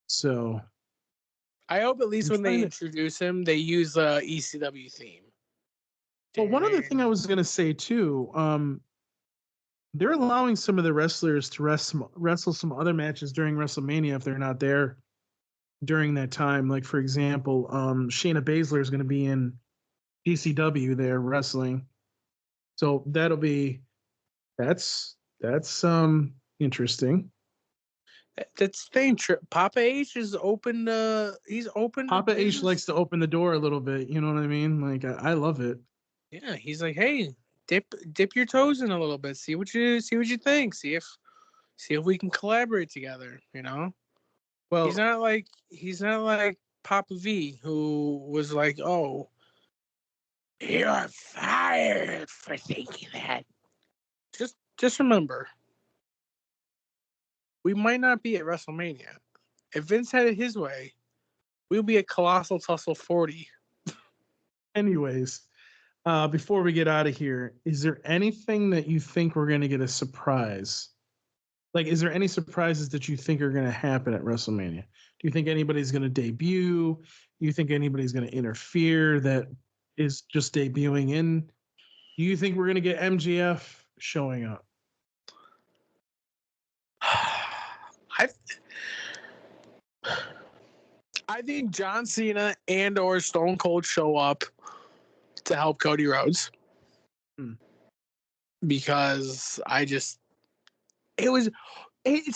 B: So
C: I hope at least when they introduce him, they use the ECW theme.
B: Well, one other thing I was going to say too, they're allowing some of the wrestlers to wrestle some other matches during WrestleMania if they're not there during that time. Like for example, Shayna Baszler is going to be in GCW there wrestling, so that's interesting.
C: That's thing. Papa H is open. He's open.
B: Papa H likes to open the door a little bit. You know what I mean? Like I love it.
C: Yeah, he's like, hey, dip your toes in a little bit. See what you think. See if we can collaborate together. You know. Well, he's not like Papa V, who was like, oh, you're fired for thinking that. Just remember, we might not be at WrestleMania. If Vince had it his way, we'll be at Colossal Tussle 40.
B: Anyways, before we get out of here, is there anything that you think we're going to get a surprise? Like, is there any surprises that you think are going to happen at WrestleMania? Do you think anybody's going to debut? Do you think anybody's going to interfere that is just debuting in? Do you think we're going to get MJF showing up?
C: I think John Cena and or Stone Cold show up to help Cody Rhodes. Because it's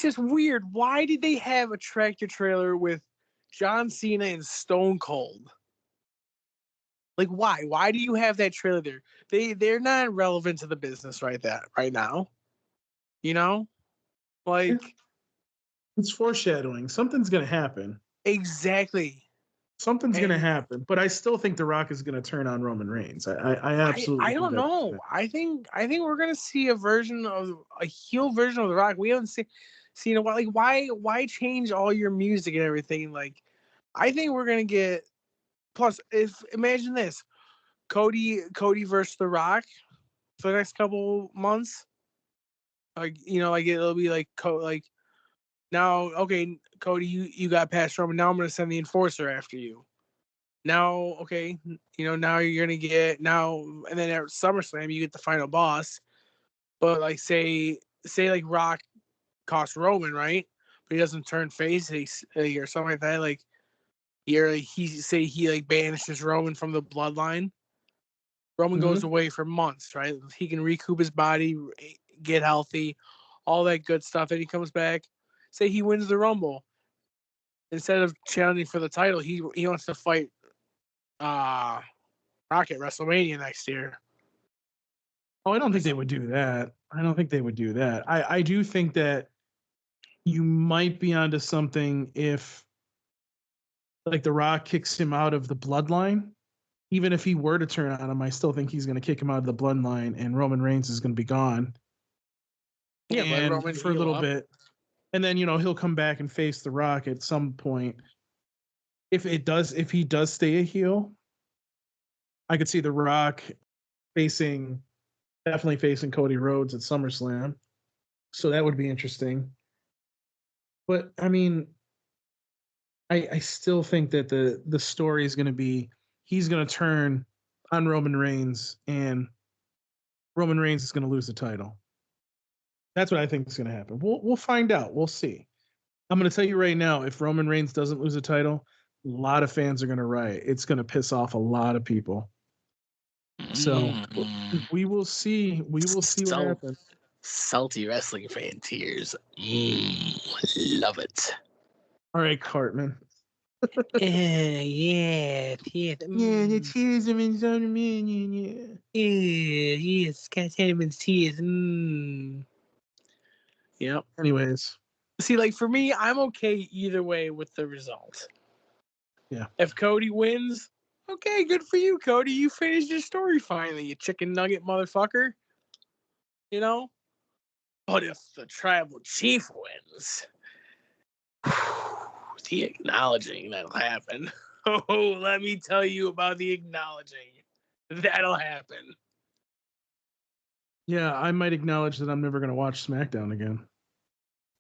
C: just weird. Why did they have a tractor trailer with John Cena and Stone Cold? Like why? Why do you have that trailer there? They're not relevant to the business right now. You know? Like
B: it's foreshadowing. Something's gonna happen.
C: Exactly.
B: Something's going to happen, but I still think The Rock is going to turn on Roman Reigns. I absolutely.
C: I don't know. I think we're going to see a heel version of The Rock. We haven't seen a while. Like why change all your music and everything? Like I think we're going to get. Plus, imagine this, Cody versus The Rock for the next couple months. Like it'll be like now, okay, Cody, you got past Roman. Now I'm going to send the Enforcer after you. Now, okay, now you're going to get and then at SummerSlam, you get the final boss. But like, say like Rock costs Roman, right? But he doesn't turn face or something like that. Like, he banishes Roman from the bloodline. Roman goes away for months, right? He can recoup his body, get healthy, all that good stuff. And he comes back. Say he wins the Rumble. Instead of challenging for the title, he wants to fight Rock at WrestleMania next year.
B: Oh, I don't think they would do that. I don't think they would do that. I do think that you might be onto something if, like, The Rock kicks him out of the bloodline. Even if he were to turn on him, I still think he's going to kick him out of the bloodline, and Roman Reigns is going to be gone.
C: Yeah, let
B: And
C: Roman
B: for a
C: heal
B: little
C: up.
B: bit, and then he'll come back and face The Rock at some point. If he does stay a heel, I could see The Rock definitely facing Cody Rhodes at SummerSlam. So that would be interesting. But I mean, I still think that the story is going to be he's going to turn on Roman Reigns, and Roman Reigns is going to lose the title. That's what I think is going to happen. We'll find out. We'll see. I'm going to tell you right now, if Roman Reigns doesn't lose the title, a lot of fans are going to riot. It's going to piss off a lot of people. So we will see. We will see what happens.
C: Salty wrestling fan tears. Love it.
B: All right, Cartman.
C: Yeah.
B: Yeah, the tears of insomnia.
C: Yes, Scott Hanneman's tears. Yep.
B: Anyways,
C: See, like for me, I'm okay either way with the result.
B: Yeah.
C: If Cody wins, okay, good for you, Cody. You finished your story finally, you chicken nugget motherfucker. You know? But if the tribal chief wins, the acknowledging that'll happen. Oh, let me tell you about the acknowledging. That'll happen.
B: yeah, I might acknowledge that I'm never going to watch SmackDown again.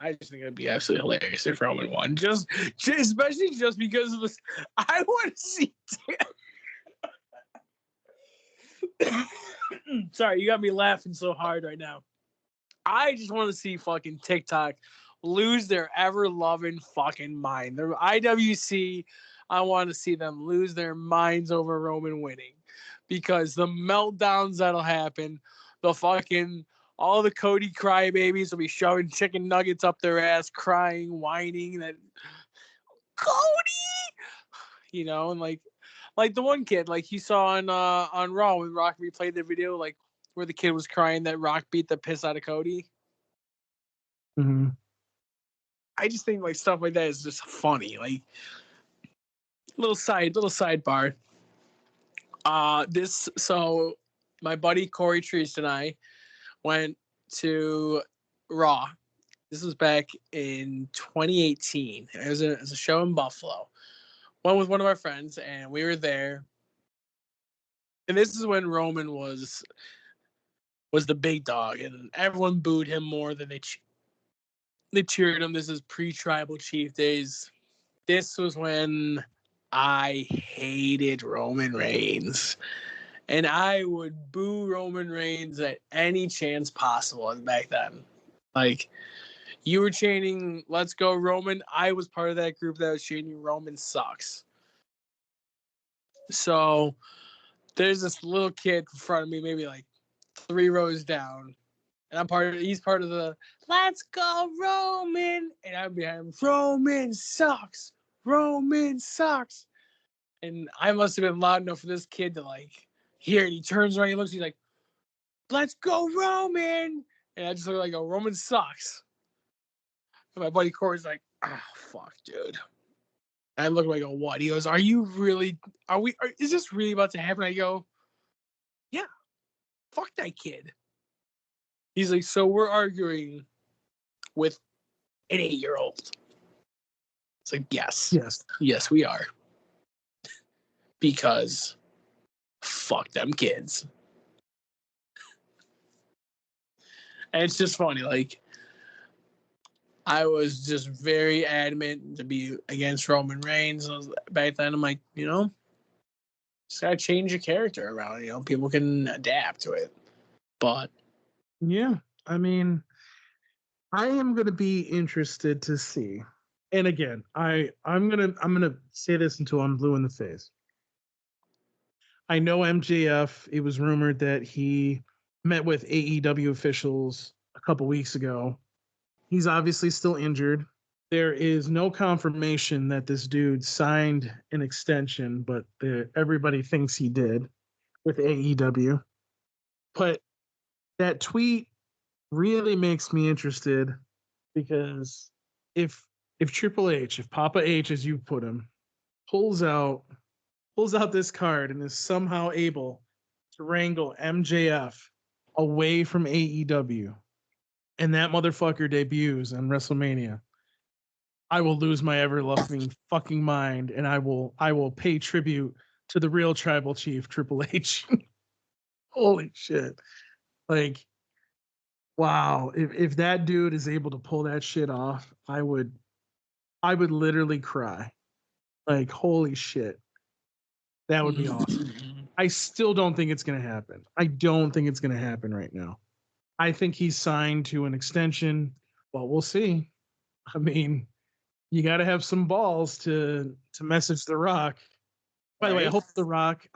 C: I just think it'd be absolutely hilarious if Roman won. Just especially just because of this. I want to see. Sorry, you got me laughing so hard right now. I just want to see fucking TikTok lose their ever loving fucking mind. Their IWC, I want to see them lose their minds over Roman winning, because the meltdowns that'll happen, the fucking all the Cody crybabies will be shoving chicken nuggets up their ass, crying, whining that Cody, and like the one kid, like you saw on Raw when Rock replayed the video, like where the kid was crying that Rock beat the piss out of Cody.
B: Mm-hmm.
C: I just think like stuff like that is just funny. Like little sidebar. So my buddy Corey Treese and I went to Raw. This was back in 2018. It was a show in Buffalo. Went with one of our friends, and we were there. And this is when Roman was the big dog, and everyone booed him more than they cheered him. This is pre-tribal chief days. This was when I hated Roman Reigns. And I would boo Roman Reigns at any chance possible back then. Like, you were chanting, let's go Roman. I was part of that group that was chanting, Roman sucks. So there's this little kid in front of me, maybe like 3 rows down. And he's part of the, let's go Roman. And I'm behind him, Roman sucks. Roman sucks. And I must have been loud enough for this kid to like hear it. He turns around, he looks, he's like, let's go Roman. And I just look like, oh, Roman sucks. And my buddy Corey's like, fuck, dude. And I look like, what? He goes, is this really about to happen? I go, yeah, fuck that kid. He's like, so we're arguing with an 8-year-old. It's like, yes, we are. Because fuck them kids. And it's just funny, like, I was just very adamant to be against Roman Reigns. Back then, I'm like, just gotta change your character around. People can adapt to it. But
B: yeah, I mean, I am going to be interested to see. And again, I'm gonna say this until I'm blue in the face. I know MJF. It was rumored that he met with AEW officials a couple weeks ago. He's obviously still injured. There is no confirmation that this dude signed an extension, but everybody thinks he did with AEW. But that tweet really makes me interested because if Triple H, if Papa H, as you put him, pulls out this card and is somehow able to wrangle MJF away from AEW, and that motherfucker debuts on WrestleMania, I will lose my ever loving fucking mind, and I will pay tribute to the real tribal chief, Triple H. Holy shit! Like, wow, if that dude is able to pull that shit off, I would literally cry. Like, holy shit, that would be awesome. I still don't think it's gonna happen. I don't think it's gonna happen right now. I think he's signed to an extension, but we'll see. I mean, you got to have some balls to message The Rock. By the way, I hope The Rock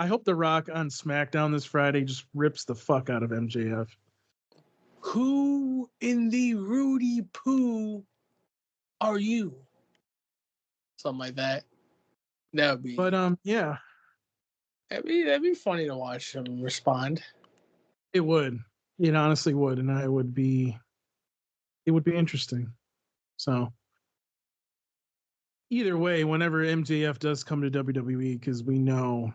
B: on SmackDown this Friday just rips the fuck out of MJF.
C: Who in the Rudy Poo are you? Something like that. That would be.
B: But yeah,
C: that'd be funny to watch him respond.
B: it would. It honestly would, and it would be interesting. So either way, whenever MJF does come to WWE, because we know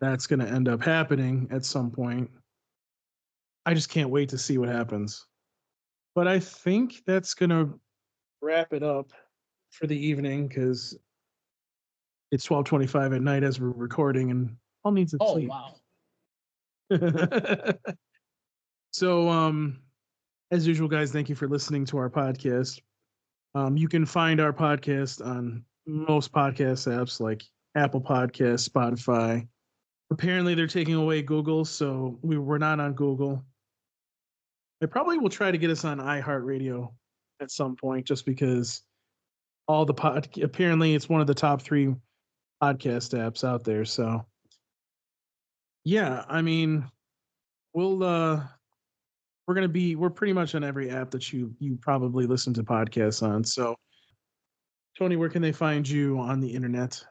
B: that's going to end up happening at some point, I just can't wait to see what happens. But I think that's going to wrap it up for the evening because it's 12:25 at night as we're recording, and Paul needs to sleep.
C: Oh
B: wow! So, as usual, guys, thank you for listening to our podcast. You can find our podcast on most podcast apps like Apple Podcasts, Spotify. Apparently, they're taking away Google, so we're not on Google. They probably will try to get us on iHeartRadio at some point, just because apparently it's one of the top 3 podcast apps out there. So, yeah, I mean, we're pretty much on every app that you probably listen to podcasts on. So, Tony, where can they find you on the internet?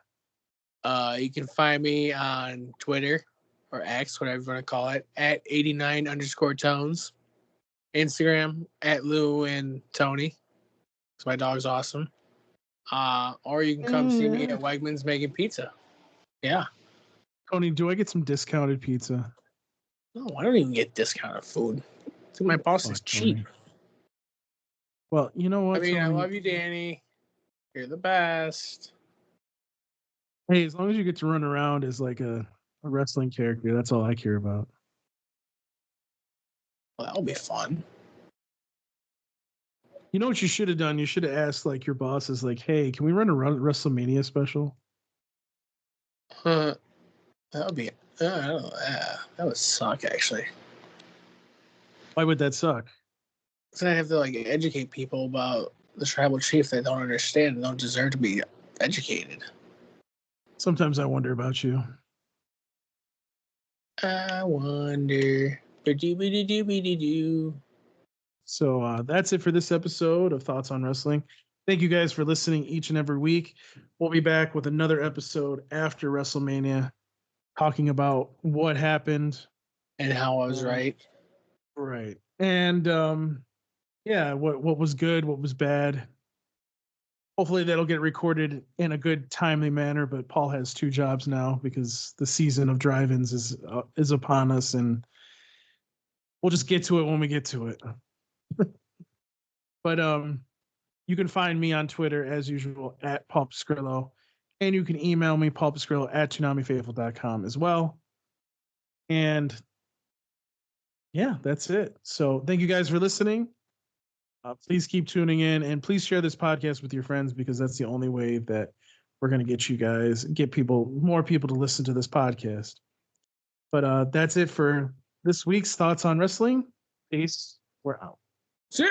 C: You can find me on Twitter or X, whatever you want to call it, at 89_tones. Instagram at Lou and Tony. So my dog's awesome. Or you can come see me at Wegmans making pizza. Yeah.
B: Tony, do I get some discounted pizza?
C: No, I don't even get discounted food. My boss is cheap.
B: Tony. Well, you know what?
C: I mean,
B: Tony?
C: I love you, Danny. You're the best.
B: Hey, as long as you get to run around as like a wrestling character, that's all I care about.
C: Well, that'll be fun.
B: You know what you should have done? You should have asked like your bosses, like, "Hey, can we run a WrestleMania special?"
C: That would be. I don't know. That would suck, actually.
B: Why would that suck?
C: Because I have to like educate people about the tribal chief that don't understand and don't deserve to be educated.
B: Sometimes I wonder about you.
C: I wonder.
B: So that's it for this episode of Thoughts on Wrestling. Thank you guys for listening each and every week. We'll be back with another episode after WrestleMania, talking about what happened
C: and how I was right.
B: Right. And yeah, what was good, what was bad. Hopefully that'll get recorded in a good timely manner, but Paul has 2 jobs now because the season of drive-ins is upon us, and we'll just get to it when we get to it. But you can find me on Twitter as usual at Paul Pascrillo, and you can email me paulpascrillo@tsunamifaithful.com as well. And yeah, that's it. So thank you guys for listening. Please keep tuning in, and please share this podcast with your friends, because that's the only way that we're going to get more people to listen to this podcast. But that's it for this week's Thoughts on Wrestling. Peace. We're out.
C: See ya.